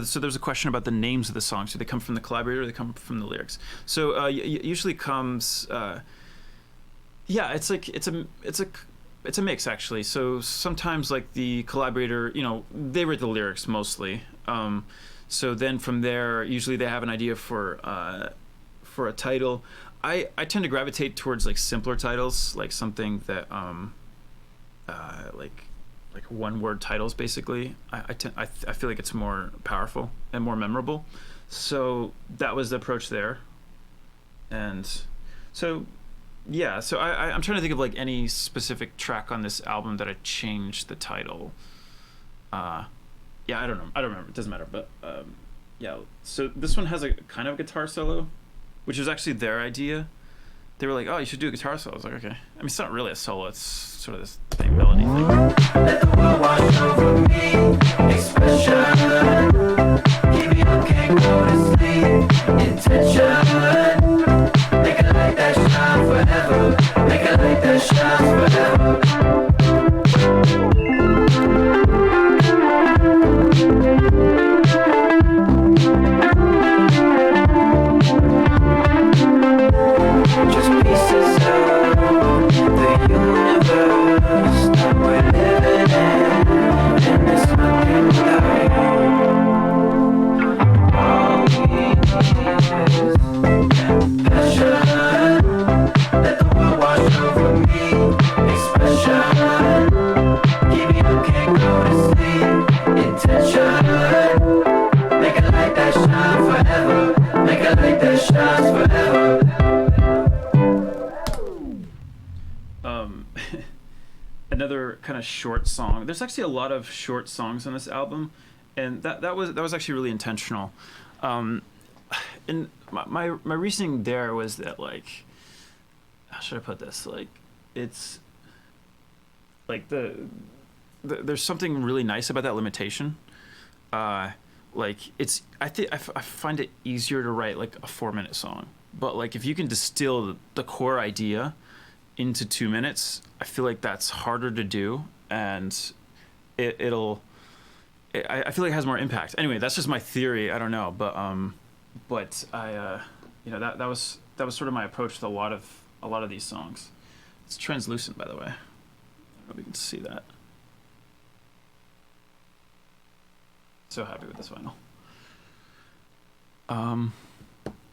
So there's a question about the names of the songs. Do they come from the collaborator or they come from the lyrics? So usually comes, it's a mix actually. So sometimes like the collaborator, they write the lyrics mostly. So then from there, usually they have an idea for a title. I tend to gravitate towards like simpler titles, like something that like one word titles basically. I feel like it's more powerful and more memorable. So that was the approach there. And so I'm trying to think of like any specific track on this album that I changed the title. I don't know. I don't remember. It doesn't matter. But so this one has a kind of guitar solo, which was actually their idea. They were like, "Oh, you should do a guitar solo." I was like, "Okay." I mean, it's not really a solo. It's sort of this thing, melody thing. Let the world wash over me. Expression. Keep me up, can't go to sleep. Intention. Make a light that shines forever. Make a light that shines forever. Just pieces of the universe that we're living in, and there's nothing without you. All we need is passion. Let the world wash over me. Expression. Keep me up, can't go to sleep. Intention. Make a light that shines forever. Make a light that shines forever. Another kind of short song. There's actually a lot of short songs on this album, and that was actually really intentional. And my reasoning there was that, like, how should I put this? Like, it's like there's something really nice about that limitation. Like it's I find it easier to write like a 4-minute song, but like if you can distill the core idea into 2 minutes, I feel like that's harder to do, and I feel like it has more impact. Anyway, that's just my theory. I don't know, but I that was sort of my approach to a lot of these songs. It's translucent, by the way. I don't know if you can see that. So happy with this vinyl.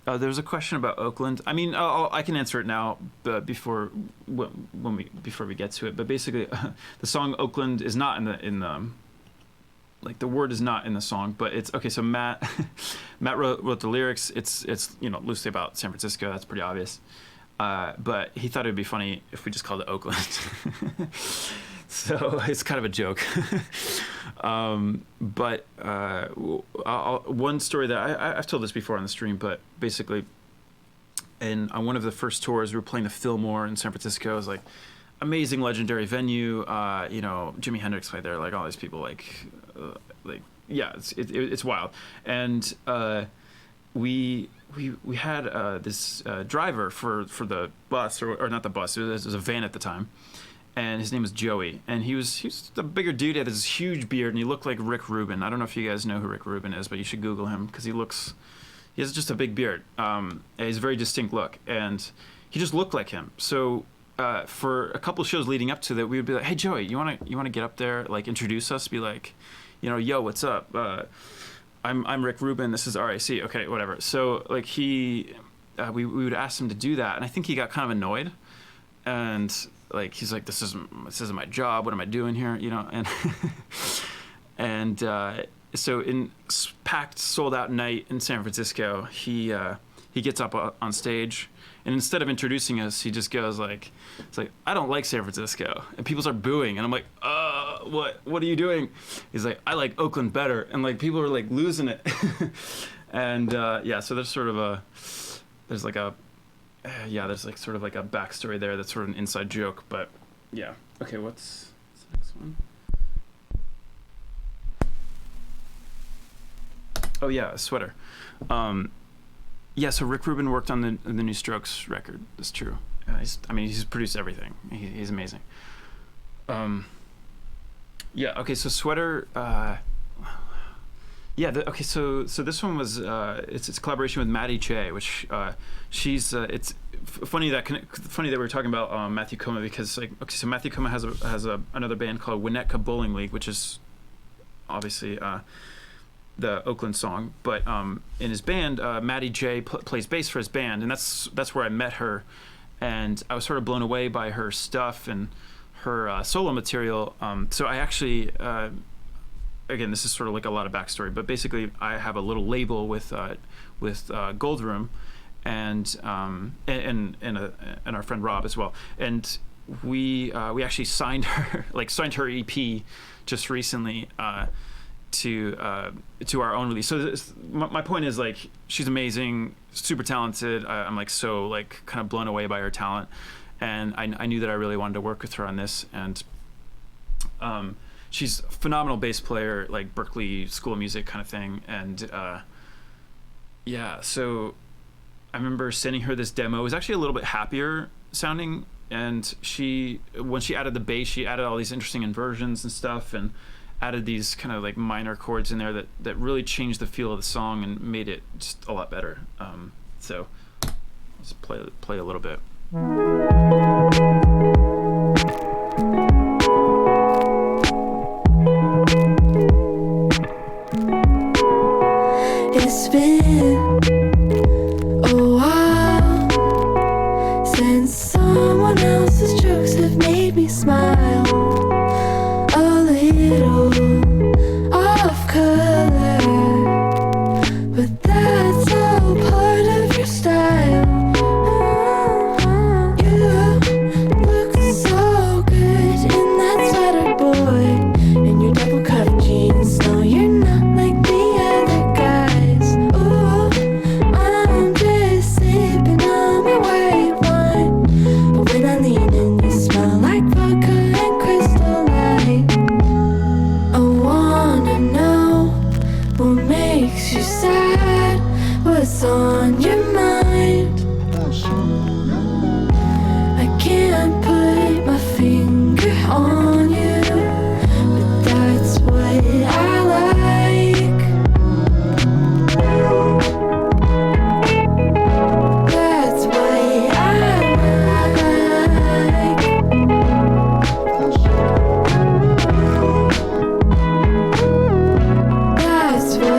There was a question about Oakland. I mean, I can answer it now, but before we get to it. But basically, the song Oakland is not in the like the word is not in the song, but it's okay. So Matt wrote the lyrics. It's loosely about San Francisco. That's pretty obvious. But he thought it'd be funny if we just called it Oakland. So it's kind of a joke. But one story that I've told this before on the stream, but basically, on one of the first tours, we were playing the Fillmore in San Francisco. It was like amazing, legendary venue. Jimi Hendrix played there. Like all these people, it's wild. And we had this driver for the bus, or not the bus. It was a van at the time. And his name was Joey, and he was a bigger dude. He had this huge beard, and he looked like Rick Rubin. I don't know if you guys know who Rick Rubin is, but you should Google him because he has just a big beard. He's a very distinct look, and he just looked like him. So for a couple of shows leading up to that, we would be like, "Hey Joey, you wanna get up there, like introduce us, be like, yo, what's up? I'm Rick Rubin. This is RAC. Okay, whatever." So like he we would ask him to do that, and I think he got kind of annoyed, and like he's like, this isn't my job. What am I doing here? You know, and and so in packed, sold out night in San Francisco, he gets up on stage, and instead of introducing us, he just goes like, it's like, I don't like San Francisco, and people start booing, and I'm like, what are you doing? He's like, I like Oakland better, and like people are like losing it. And yeah, so there's sort of there's like sort of like a backstory there that's sort of an inside joke, but yeah. Okay, what's the next one? Oh yeah, a sweater. Yeah, so Rick Rubin worked on the New Strokes record. That's true. He's produced everything. He's amazing. Yeah. Okay. So sweater. Yeah. Okay. So this one was it's a collaboration with Maddie Che, which she's it's funny that we were talking about Matthew Koma, because like, okay, so Matthew Koma has another band called Winnetka Bowling League, which is obviously the Oakland song, but in his band, Maddie J plays bass for his band, and that's where I met her, and I was sort of blown away by her stuff and her solo material. So I actually, again, this is sort of like a lot of backstory, but basically I have a little label with Gold Room, and our friend Rob as well, and we actually signed her EP just recently. To our own release. So my point is, like, she's amazing, super talented. I'm like so like kind of blown away by her talent, and I knew that I really wanted to work with her on this. And she's a phenomenal bass player, like Berklee School of Music kind of thing. And yeah, so I remember sending her this demo. It was actually a little bit happier sounding, and when she added the bass, she added all these interesting inversions and stuff, and added these kind of like minor chords in there that really changed the feel of the song and made it just a lot better. So let's play a little bit. It's been a while since someone else's jokes have made me smile a little off color, but that's all part of your style. You look so good in that sweater, boy, and your double cuff jeans. No, you're not like the other guys. Ooh, I'm just sipping on my white wine, but when I lean in, you smell like vodka and Crystal Light. I wanna know what makes you sad, what's on your mind. I can't put my finger on you, but that's what I like. That's what I like. That's what I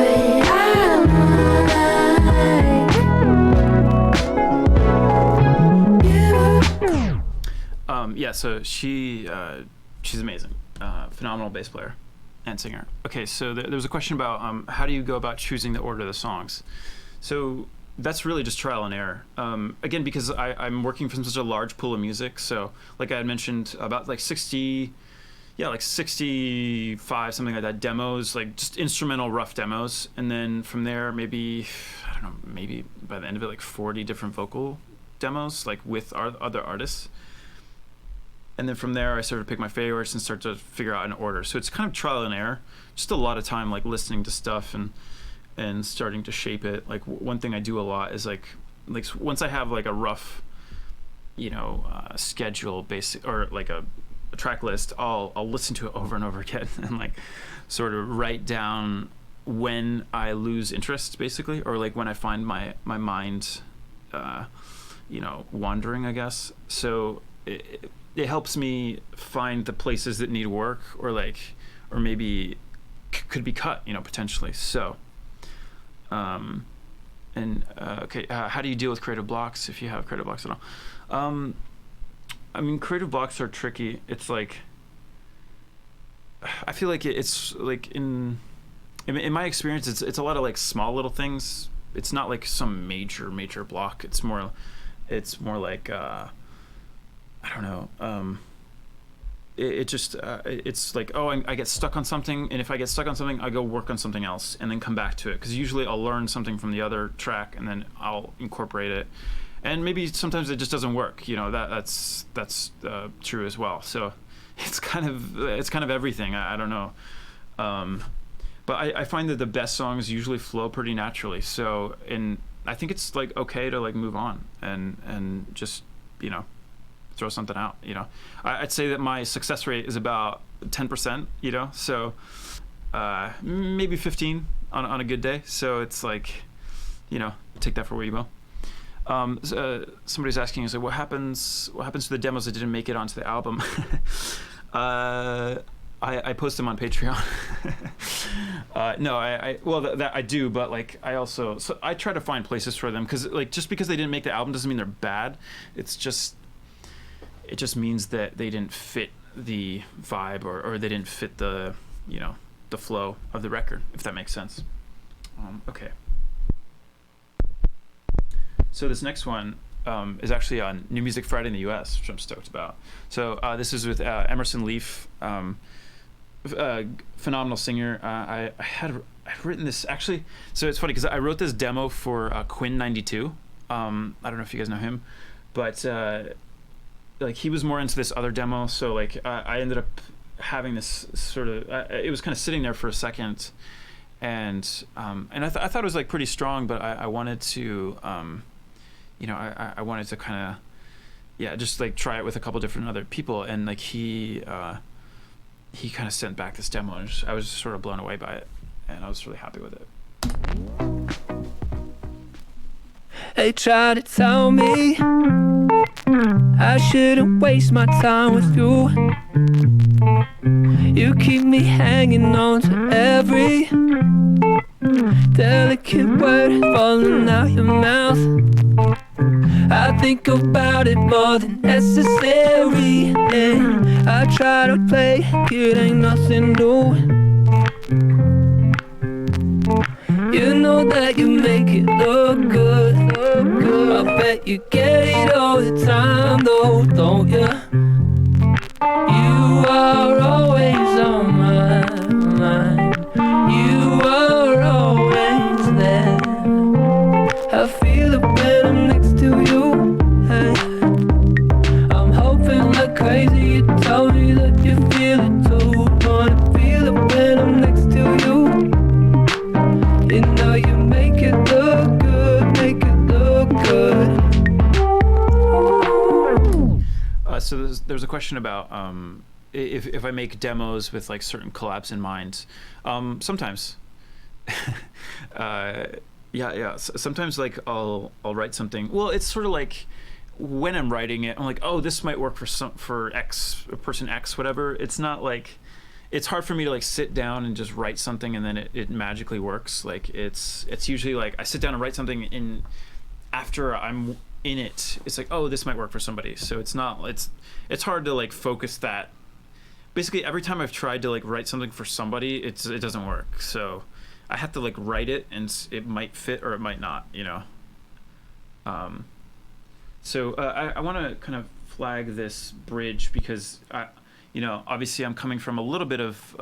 like. Yeah, so she's amazing, phenomenal bass player and singer. Okay, so there was a question about how do you go about choosing the order of the songs. So that's really just trial and error. Again, because I'm working from such a large pool of music, so like I had mentioned, about like 65, something like that, demos, like just instrumental rough demos, and then from there maybe by the end of it like 40 different vocal demos, like with other artists. And then from there, I sort of pick my favorites and start to figure out an order. So it's kind of trial and error. Just a lot of time, like listening to stuff and starting to shape it. Like one thing I do a lot is like once I have like a rough, schedule basic or like a track list, I'll listen to it over and over again and like sort of write down when I lose interest, basically, or like when I find my mind, wandering, I guess. So it helps me find the places that need work, or maybe could be cut, potentially. So, and And okay, how do you deal with creative blocks if you have creative blocks at all? I mean, creative blocks are tricky. It's like, I feel like it's like in my experience, it's a lot of like small little things. It's not like some major block. It's more like I don't know. It's like, oh, I get stuck on something, and if I get stuck on something, I go work on something else and then come back to it, because usually I'll learn something from the other track and then I'll incorporate it, and maybe sometimes it just doesn't work. That's true as well. So it's kind of everything. I don't know, but I find that the best songs usually flow pretty naturally. So I think it's like okay to like move on and just throw something out. I'd say that my success rate is about 10%, so maybe 15 on a good day. So it's like, take that for where you will. Somebody's asking, is like, what happens to the demos that didn't make it onto the album? I post them on Patreon. No, that I do, but like I try to find places for them, because like just because they didn't make the album doesn't mean they're bad. It just means that they didn't fit the vibe, or they didn't fit the the flow of the record, if that makes sense. Okay. So this next one is actually on New Music Friday in the US, which I'm stoked about. So this is with Emerson Leaf, phenomenal singer. I've written this actually. So it's funny because I wrote this demo for Quinn 92. I don't know if you guys know him, but like he was more into this other demo. So like I ended up having this sort of. It was kind of sitting there for a second, and I thought it was like pretty strong, but I wanted to. I wanted to kind of, just like try it with a couple different other people, and like he kind of sent back this demo, and I was just sort of blown away by it, and I was really happy with it. They try to tell me I shouldn't waste my time with you. You keep me hanging on to every delicate word falling out your mouth. I think about it more than necessary, and I try to play it ain't nothing new. You know that you make it look good, I bet you get it all the time though, don't you? You are always on my mind. You are always there. I feel it when I'm next to you. Hey. I'm hoping like crazy you tell me that you feel it too. Wanna feel it when I'm next to you. You know you make it look good, make it look good. So there's a question about if I make demos with like certain collabs in mind. Sometimes. Sometimes like I'll write something. Well, it's sort of like when I'm writing it, I'm like, oh, this might work for person X, whatever. It's not like, it's hard for me to like sit down and just write something and then it magically works. Like it's usually like I sit down and write something, and after I'm in it, it's like, oh, this might work for somebody. So it's hard to like focus that. Basically every time I've tried to like write something for somebody, it doesn't work. So I have to like write it, and it might fit or it might not, So I want to kind of flag this bridge because obviously I'm coming from a little bit of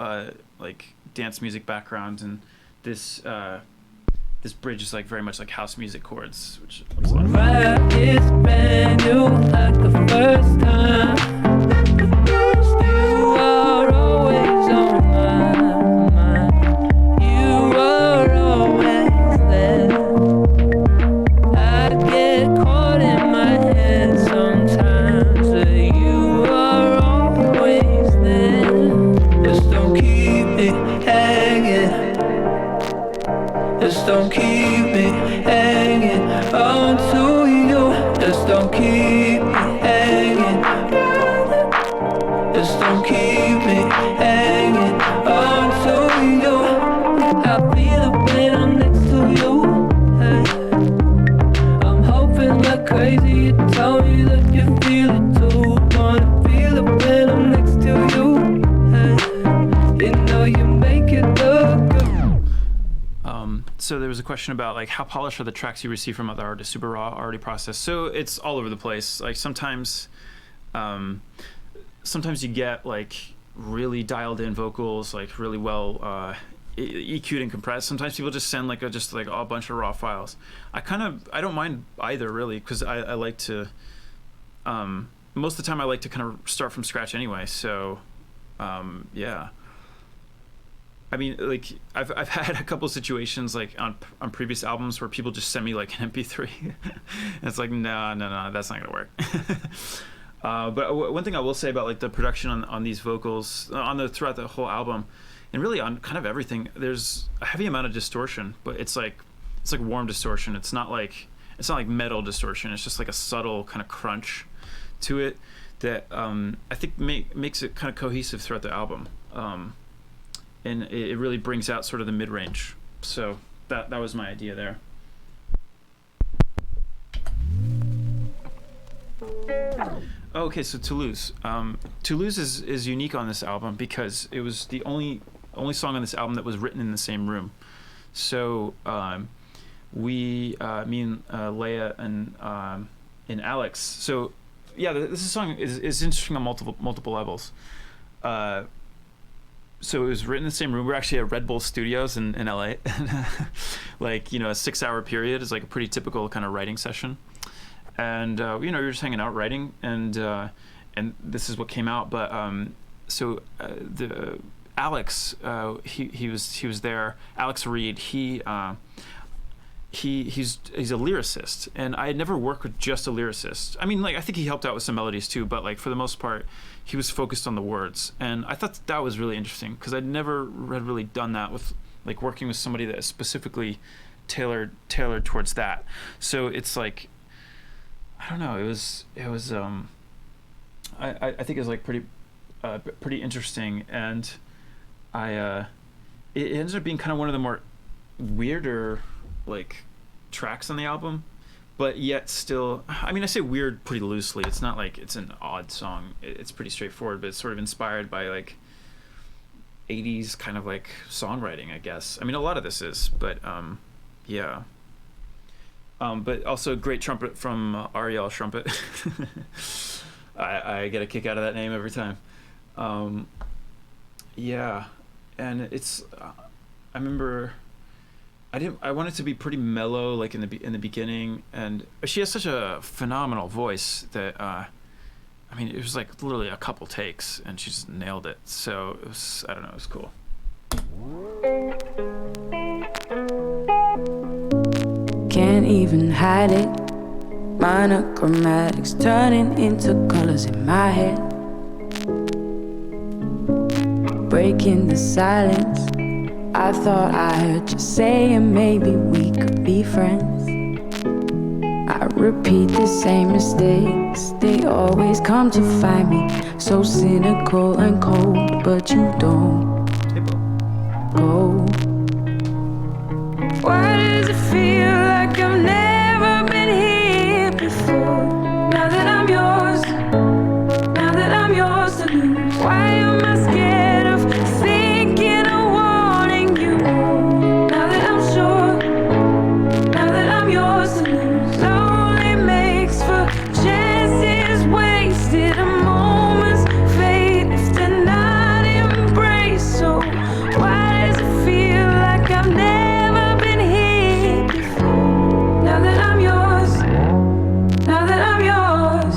like dance music background, and this bridge is like very much like house music chords, which looks a lot of fun. Right, it's brand new like the first time. You are always on my mind. You are always there. I get caught in my head sometimes, but you are always there. Just don't keep me hanging. Just don't keep me hanging on to you. Just don't keep me hanging. Just don't keep me hanging on to you. I feel it when I'm next to you. Hey. question about like how polished are the tracks you receive from other artists, super raw, already processed. So it's all over the place. Like sometimes you get like really dialed in vocals, like really well EQ'd and compressed. Sometimes people just send like a bunch of raw files. I don't mind either really, because I like to most of the time I like to kind of start from scratch anyway. So yeah. I mean, like I've had a couple situations like on previous albums where people just send me like an MP3. And it's like no, that's not gonna work. But one thing I will say about like the production on these vocals throughout the whole album, and really on kind of everything, there's a heavy amount of distortion, but it's like warm distortion. It's not like metal distortion. It's just like a subtle kind of crunch to it that I think makes it kind of cohesive throughout the album. And it really brings out sort of the mid-range. So that was my idea there. Okay, so Toulouse. Toulouse is unique on this album because it was the only song on this album that was written in the same room. So me and Leia and Alex. So yeah, this song is interesting on multiple levels. So it was written in the same room. We're actually at Red Bull Studios in LA. Like, a 6-hour period is like a pretty typical kind of writing session. And, you're just hanging out writing, and this is what came out. But so the Alex, he was there. Alex Reed, he's a lyricist, and I had never worked with just a lyricist. I mean, like, I think he helped out with some melodies too, but like for the most part, he was focused on the words, and I thought that was really interesting because I'd never had really done that with like working with somebody that is specifically tailored towards that. So it's like, I don't know, it was I think it was like pretty interesting, and it ended up being kind of one of the more weirder like tracks on the album, but yet still, I mean, I say weird pretty loosely. It's not like it's an odd song. It's pretty straightforward, but it's sort of inspired by like 80s kind of like songwriting, I guess. I mean, a lot of this is, but yeah. But also great trumpet from Ariel Trumpet. I get a kick out of that name every time. Yeah, and it's I remember I wanted to be pretty mellow, like in the beginning, and she has such a phenomenal voice that I mean, it was like literally a couple takes, and she just nailed it. So it was, I don't know, it was cool. Can't even hide it. Monochromatics turning into colors in my head. Breaking the silence. I thought I heard you saying maybe we could be friends. I repeat the same mistakes. They always come to find me so cynical and cold, but you don't go. Why does it feel like I've never been here before? Now that I'm yours, now that I'm yours to lose. Why am I scared of thinking of wanting you more? Now that I'm sure, now that I'm yours to lose. Lonely makes for chances wasted, a moment's fate if they're not embraced. So why does it feel like I've never been here before? Now that I'm yours, now that I'm yours.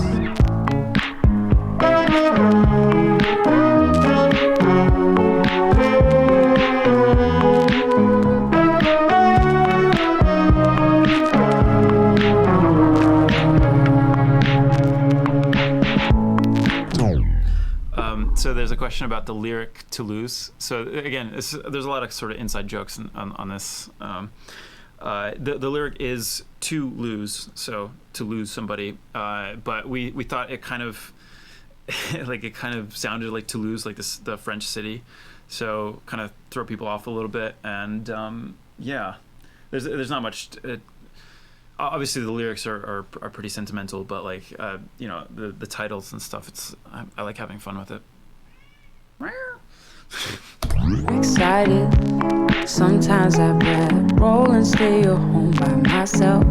So there's a question about the lyric Toulouse. So again, there's a lot of sort of inside jokes on this. The lyric is to lose, so to lose somebody. But we thought it kind of sounded like Toulouse, like the French city. So kind of throw people off a little bit. And yeah, there's not much. Obviously the lyrics are pretty sentimental, but like the titles and stuff. I like having fun with it. excited. Sometimes I'd rather roll and stay at home by myself.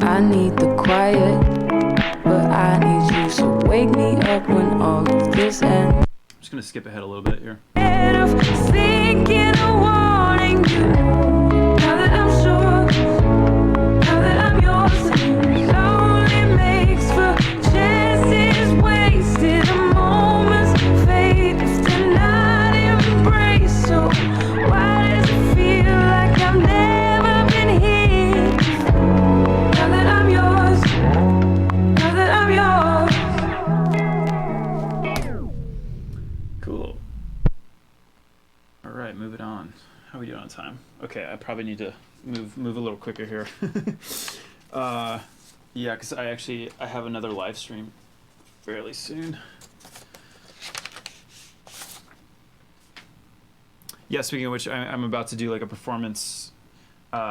I need the quiet, but I need you, so wake me up when all of this ends. I'm just gonna skip ahead a little bit here. Thinking of wanting you, now that I'm sure, now that I'm yours, it only makes for chances wasted, a moment's fate if they're not embraced. So why does it feel like I've never been here? Now that I'm yours, now that I'm yours. Cool. All right, moving on. How are we doing on time? Okay, I probably need to move a little quicker here. Yeah, because I have another live stream fairly soon. Yeah, speaking of which, I'm about to do like a performance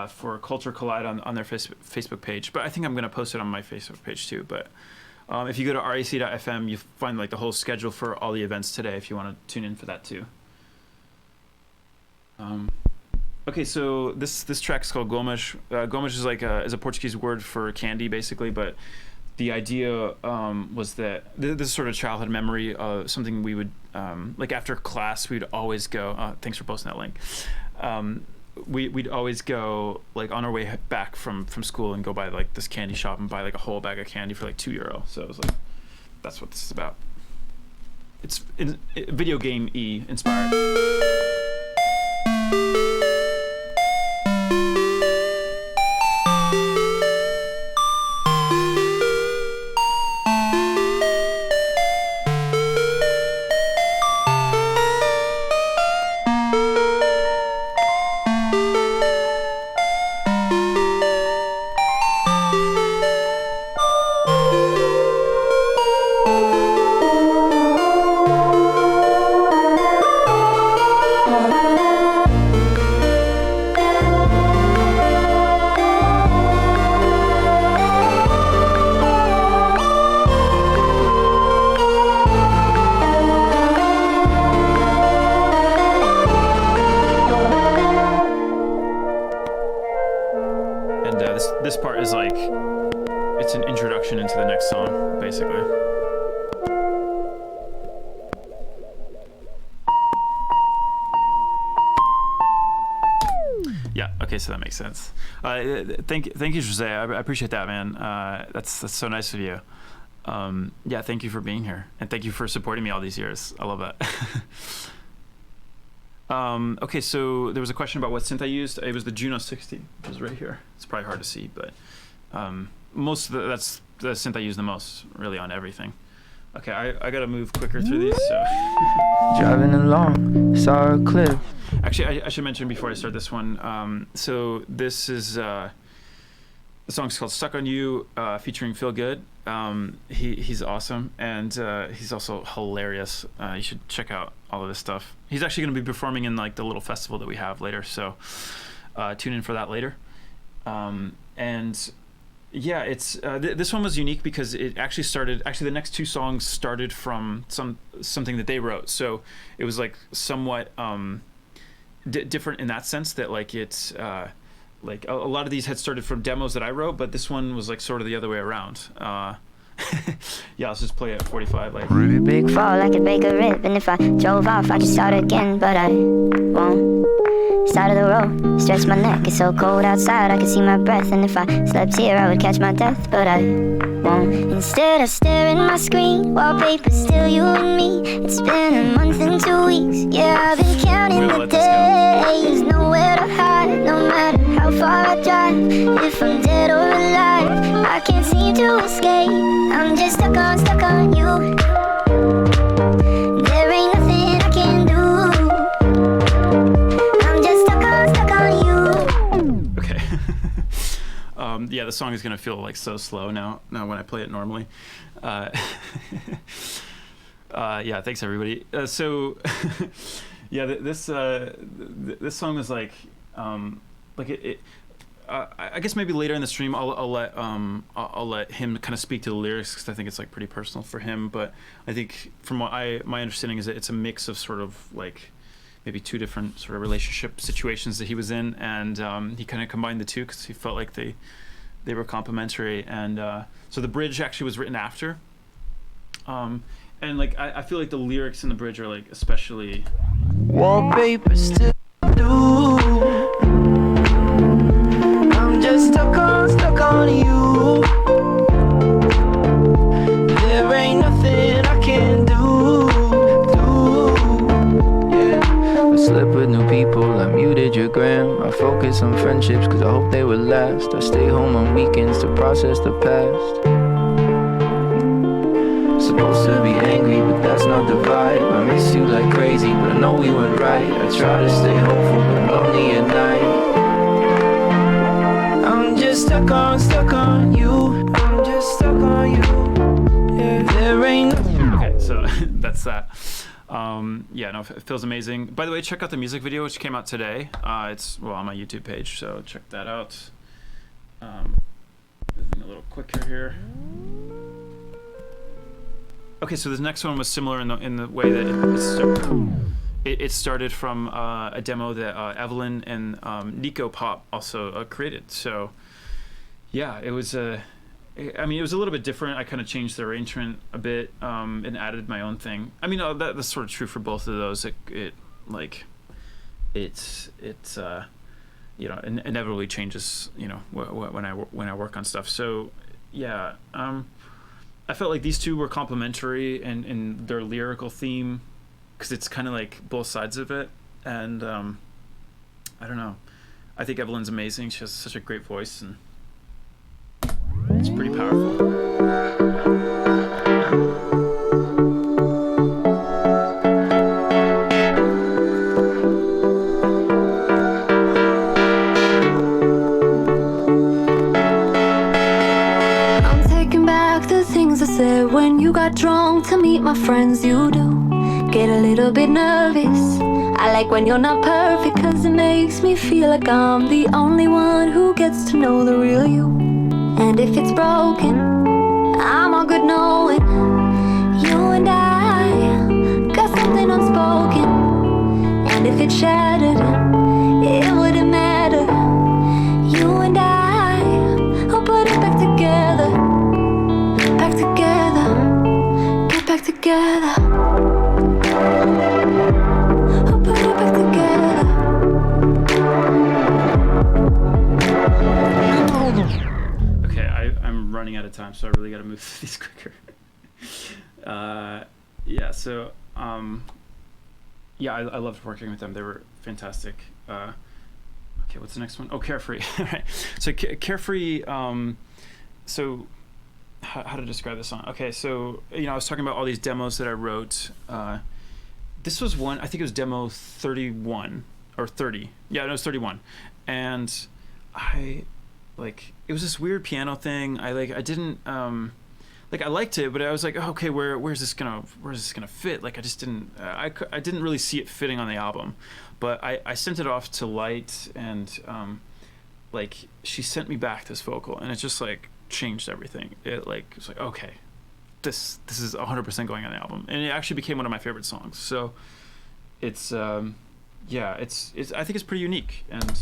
for Culture Collide on their Facebook page, but I think I'm gonna post it on my Facebook page too. But if you go to rac.fm, you find like the whole schedule for all the events today if you want to tune in for that too. Okay, so this track is called Gomas. Gomas is like is a Portuguese word for candy, basically. But the idea was that this is sort of childhood memory of something we would like after class. We'd always go. Thanks for posting that link. We'd always go like on our way back from school and go by like this candy shop and buy like a whole bag of candy for like €2. So it was like, that's what this is about. It's video game-y inspired. This part is like, it's an introduction into the next song, basically. Yeah, okay, so that makes sense. Thank you, Jose. I appreciate that, man. That's so nice of you. Yeah, thank you for being here, and thank you for supporting me all these years. I love that. Okay, so there was a question about what synth I used. It was the Juno 60, which is right here. It's probably hard to see, but most of that's the synth I use the most, really, on everything. Okay, I gotta move quicker through these. So Driving along, saw a cliff. Actually, I should mention before I start this one. So this is the song's called "Stuck on You," featuring Feel Good. He's awesome, and he's also hilarious. You should check out all of this stuff. He's actually going to be performing in like the little festival that we have later, so tune in for that later. And yeah, it's this one was unique because it actually started. Actually, the next two songs started from something that they wrote, so it was like somewhat different in that sense that like it's. Like a lot of these had started from demos that I wrote, but this one was like sort of the other way around. Yeah, let's just play it at 45. Like Really big Fall like a bake a rib, and if I drove off, I could start again, but I won't. Side of the road, stretch my neck, it's so cold outside, I could see my breath, and if I slept here, I would catch my death, but I won't. Instead, I stare at my screen, wallpaper, still you and me. It's been a month and 2 weeks, yeah, I've been counting the days. Nowhere to hide, no matter how far I drive. If I'm dead or alive, I can't seem to escape. I'm just stuck on you. There ain't nothing I can do. I'm just stuck on you. okay. Yeah, the song is gonna feel like so slow now when I play it normally. Yeah, thanks everybody. So yeah, this song is like it I guess maybe later in the stream I'll let him kind of speak to the lyrics because I think it's like pretty personal for him. But I think from what my understanding is that it's a mix of sort of like maybe two different sort of relationship situations that he was in, and he kind of combined the two because he felt like they were complementary. And so the bridge actually was written after. And like I feel like the lyrics in the bridge are like especially Wallpaper still do. I'm just stuck on you. There ain't nothing I can do. Yeah. I slip with new people, I muted your gram. I focus on friendships cause I hope they will last. I stay home on weekends to process the past. Supposed to be angry, but that's not the vibe. I miss you like crazy, but I know we went right. I try to stay hopeful, but lonely at night. I'm just stuck on you. I'm just stuck on you. Yeah, there ain't nothing. Okay, so that's that. Yeah, no, it feels amazing. By the way, check out the music video which came out today. It's on my YouTube page, so check that out. Moving a little quicker here. Okay, so this next one was similar in the way that it started from a demo that Evelyn and Nico Pop also created. So yeah, it was it was a little bit different. I kind of changed the arrangement a bit and added my own thing. I mean, that's sort of true for both of those. It's inevitably changes, when I work on stuff. So yeah, I felt like these two were complementary in their lyrical theme because it's kind of like both sides of it. And I don't know. I think Evelyn's amazing. She has such a great voice and it's pretty powerful. When you got drunk to meet my friends, you do get a little bit nervous. I like when you're not perfect, cause it makes me feel like I'm the only one who gets to know the real you. And if it's broken, I'm all good knowing you and I got something unspoken. And if it's shattered, it wouldn't matter. You and I will put it back together. Back together, get back together. I'll put it back together. Okay, I'm running out of time, so I really gotta move through these quicker. Yeah, so I loved working with them. They were fantastic. Okay, what's the next one? Oh, Carefree. All right. So Carefree, so how to describe this song? Okay, so I was talking about all these demos that I wrote. This was one. I think it was demo 31 or 30. Yeah, no, it was 31. And it was this weird piano thing. I didn't I liked it, but I was like, oh, okay, where's this gonna fit? Like I just didn't I didn't really see it fitting on the album. But I sent it off to Light, and she sent me back this vocal, and it just changed everything. It was like, okay, this is 100% going on the album, and it actually became one of my favorite songs. So it's I think it's pretty unique. And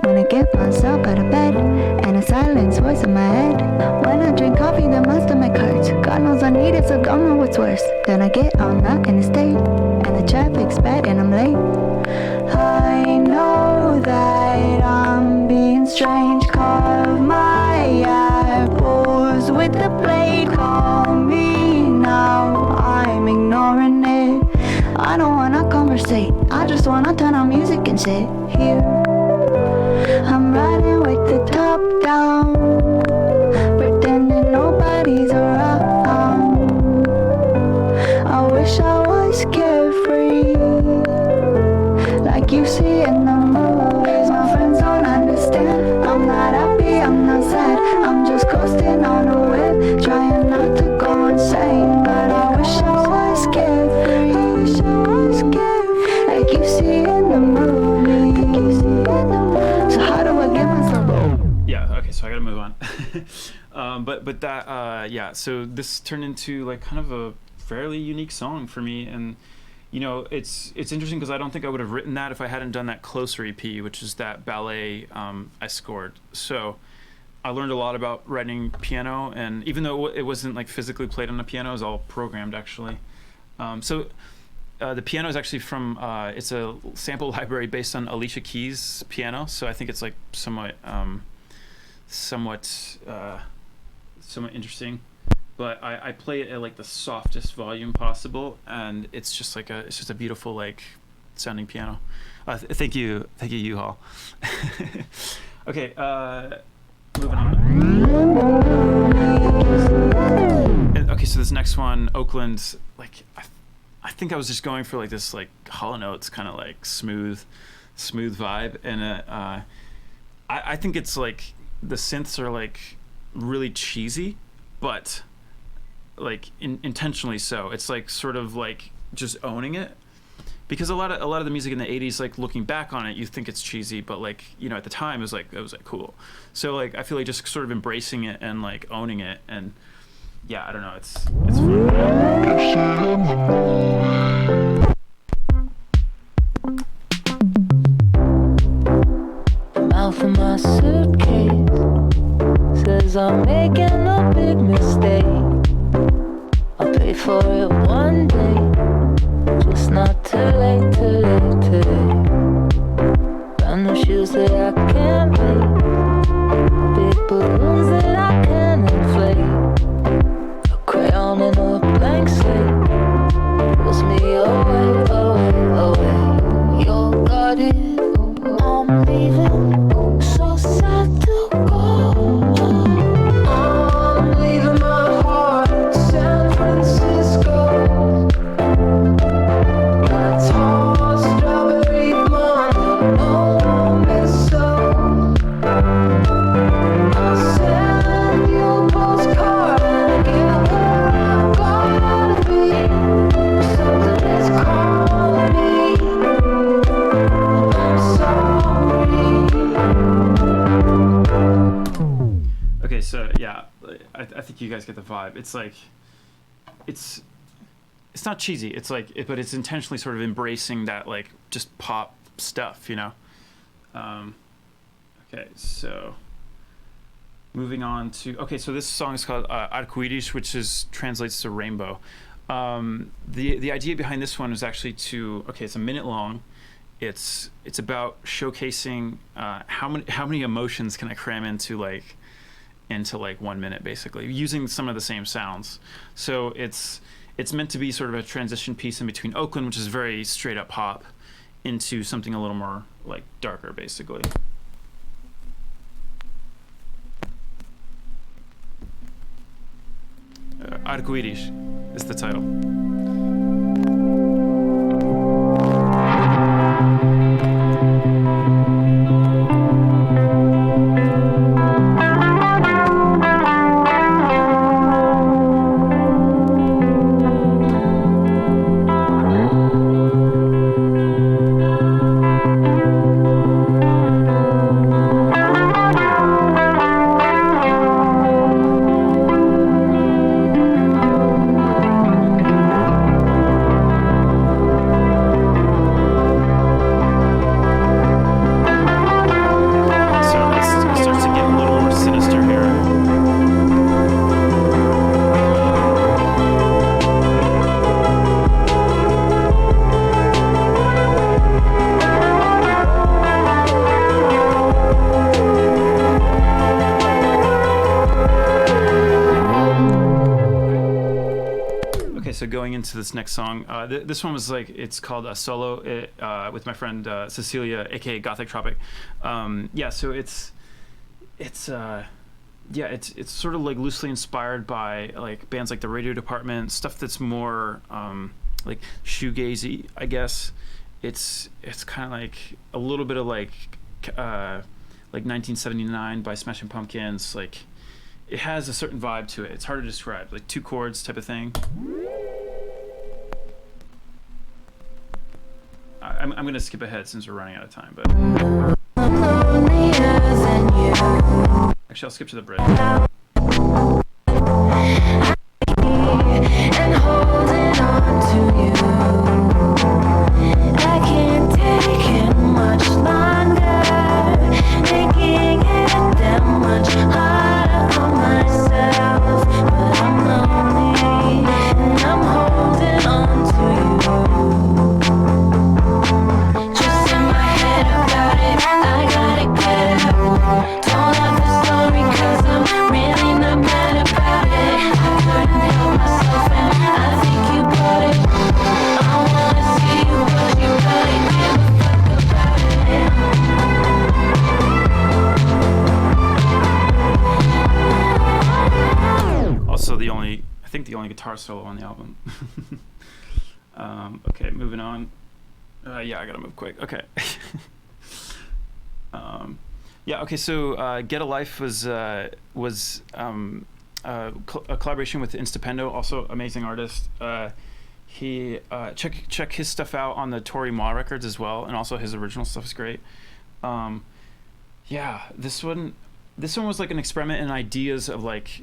When I get myself out of bed and a silence voice in my head. When I drink coffee, the most of my cards. God knows I need it, so don't know what's worse. Then I get on that interstate and the traffic's bad and I'm late. I know that I'm being strange. Carve my apples with the blade. Call me now, I'm ignoring it. I don't wanna conversate, I just wanna turn on music and sit here. I'm riding with the top down, pretending nobody's around. like you see in the movies. My friends don't understand. I'm not happy, I'm not sad. I'm just coasting on a whip, trying not to go insane. But I wish I was carefree. I wish I was carefree, like you see in the movies. Like you see in the movies. So how do I get myself? Yeah. Okay. So I gotta move on. But that yeah. So this turned into like kind of a fairly unique song for me, and you know, it's interesting because I don't think I would have written that if I hadn't done that Closer EP, which is that ballet I scored. So I learned a lot about writing piano, and even though it wasn't like physically played on a piano, it was all programmed actually. The piano is actually from it's a sample library based on Alicia Keys' piano, so I think it's like somewhat interesting. But I play it at like the softest volume possible, and it's just a beautiful like sounding piano. Thank you, U-Haul. Okay, moving on. Okay, so this next one, Oakland, like I think I was just going for like this like Hall & Oates kind of like smooth vibe, and I think it's like the synths are like really cheesy, but like intentionally so. It's like sort of like just owning it, because a lot of the music in the 80s, like looking back on it, you think it's cheesy, but like, you know, at the time it was like cool. So like I feel like just sort of embracing it and like owning it, and yeah, I don't know, it's fun. The mouth of my suitcase says I'm making a big mistake. I'll pay for it one day, just not too late today. Brand new shoes that I can't make, big balloons that I can't inflate. A crayon and a blank slate pulls me away. You got it, I'm leaving, so sad to go. I'm leaving my heart in San Francisco. That's all strawberry blonde, no miso. I'll send you a postcard and get where I'm gonna be. Something is calling me. I'm sorry. Okay, so yeah, I think you guys get the vibe. It's like it's not cheesy. It's like but it's intentionally sort of embracing that like just pop stuff, you know. Okay, so moving on to so this song is called Arco-Iris, which translates to rainbow. The idea behind this one is actually it's a minute long. It's about showcasing how many emotions can I cram into 1 minute, basically, using some of the same sounds. So it's meant to be sort of a transition piece in between Oakland, which is very straight up pop, into something a little more like darker, basically. Arco-Iris is the title. So going into this next song, this one was it's called a solo with my friend Cecilia, aka Gothic Tropic. So it's sort of like loosely inspired by like bands like the Radio Department, stuff that's more like shoegazy, I guess. it's kind of like a little bit of like 1979 by Smashing Pumpkins. Like it has a certain vibe to it. It's hard to describe, like 2 chords type of thing. I'm gonna skip ahead since we're running out of time, but actually I'll skip to the bridge. And holding on to you, I can't take it much longer, making it that much harder on myself. But I'm lonely and I'm holding on to you. Just in my head about it, I gotta get it out. Don't have the story 'cause I'm really not mad about it. I couldn't help myself and I think you got it. I wanna see you but you gotta give a fuck about it. Also I think the only guitar solo on the album. Okay, moving on. Yeah, I gotta move quick. Okay. Yeah. Okay. So, "Get a Life" was a collaboration with Instapendo, also amazing artist. He check his stuff out on the Tori Ma records as well, and also his original stuff is great. Yeah, this one was like an experiment in ideas of like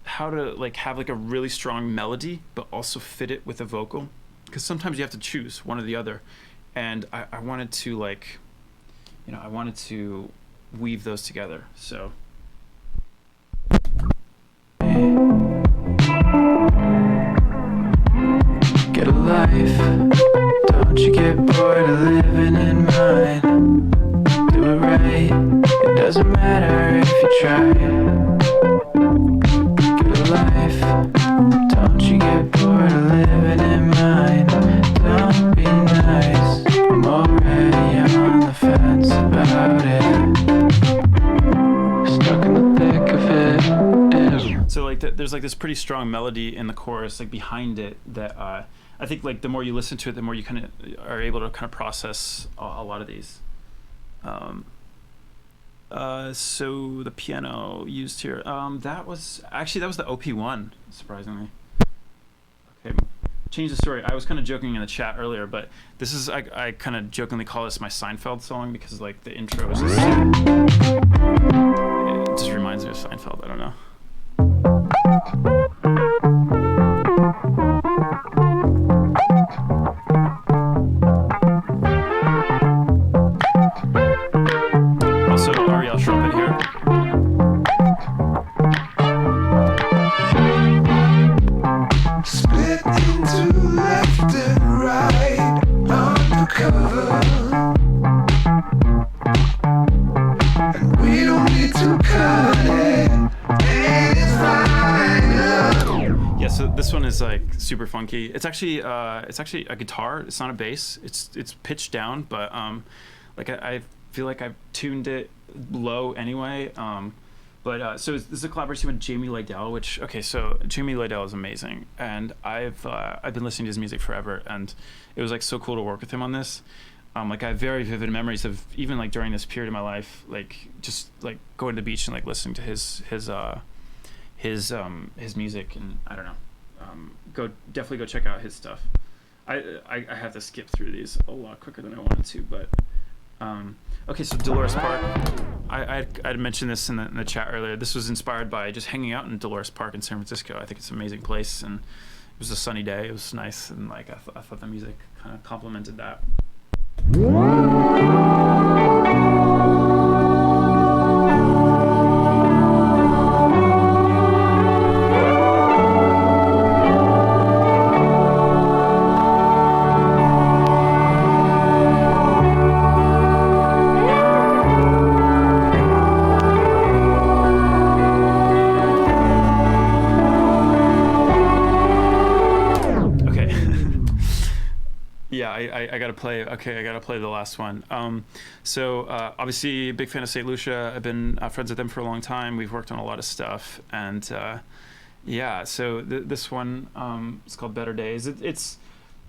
how to like have like a really strong melody, but also fit it with a vocal, because sometimes you have to choose one or the other, and I wanted to like, I wanted to weave those together. So. Get a life, don't you get bored of living in mine? Do it right, it doesn't matter if you try. Get a life, don't you get bored of living in mine? Don't be nice, I'm already on the fence about it. Stuck in the thick of it. So like there's like this pretty strong melody in the chorus, like behind it, that I think like the more you listen to it, the more you kind of are able to kind of process a lot of these. So the piano used here, that was the OP1, surprisingly. Okay, change the story. I was kind of joking in the chat earlier, but this is, I kind of jokingly call this my Seinfeld song, because like the intro is just, it just reminds me of Seinfeld. I don't know. Also, Ariel trumpet here. Split into left and right, undercover. And we don't need to cut it. It's fine. Yeah, so this one is like super funky. It's actually a guitar. It's not a bass. It's pitched down, but like I feel like I've tuned it low anyway. So this is a collaboration with Jamie Lydell, which, okay, so Jamie Lydell is amazing, and I've been listening to his music forever, and it was like so cool to work with him on this. Like I have very vivid memories of even like during this period of my life, like just like going to the beach and like listening to his music, and I don't know. Definitely go check out his stuff. I have to skip through these a lot quicker than I wanted to, but okay, so Dolores Park. I'd mentioned this in the chat earlier. This was inspired by just hanging out in Dolores Park in San Francisco. I think it's an amazing place, and it was a sunny day. It was nice, and like I thought the music kind of complemented that. I gotta play. Okay, I gotta play the last one. So obviously, big fan of St. Lucia. I've been friends with them for a long time. We've worked on a lot of stuff, and yeah. So this one is called Better Days.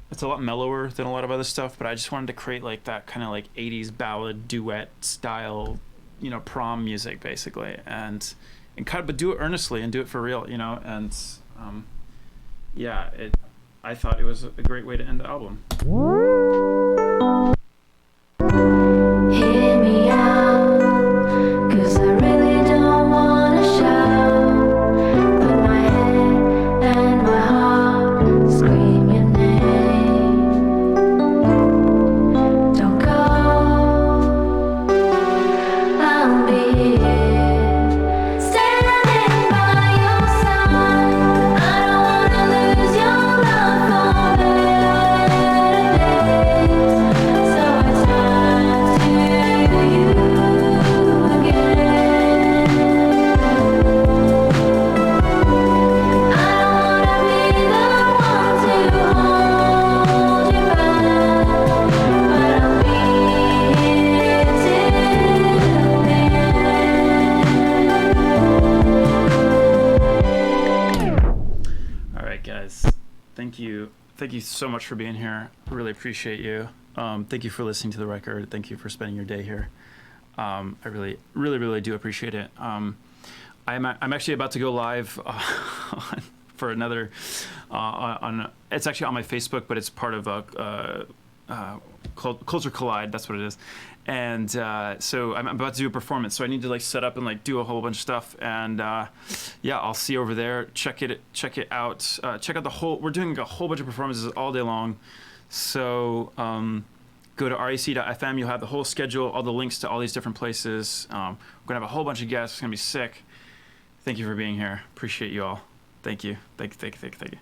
it's a lot mellower than a lot of other stuff, but I just wanted to create like that kind of like 80s ballad duet style, you know, prom music basically, and kind of, but do it earnestly and do it for real, you know, and yeah, I thought it was a great way to end the album. Hear me out, 'cause I really don't wanna shout, but my head and my heart scream your name. Don't go, I'll be here, standing by your side. I don't wanna lose your love for better days, so I turn to you again. I don't wanna be the one to hold you back, but I'll be here till the end. All right, guys. Thank you so much for being here. I really appreciate you. Thank you for listening to the record. Thank you for spending your day here. I really do appreciate it. I'm actually about to go live for another on. It's actually on my Facebook, but it's part of Culture Collide. That's what it is. And so I'm about to do a performance. So I need to like set up and like do a whole bunch of stuff. And yeah, I'll see you over there. Check it out. Check out the whole. We're doing a whole bunch of performances all day long. So go to rac.fm. You'll have the whole schedule, all the links to all these different places. We're gonna have a whole bunch of guests. It's gonna be sick. Thank you for being here. Appreciate you all. Thank you. Thank you.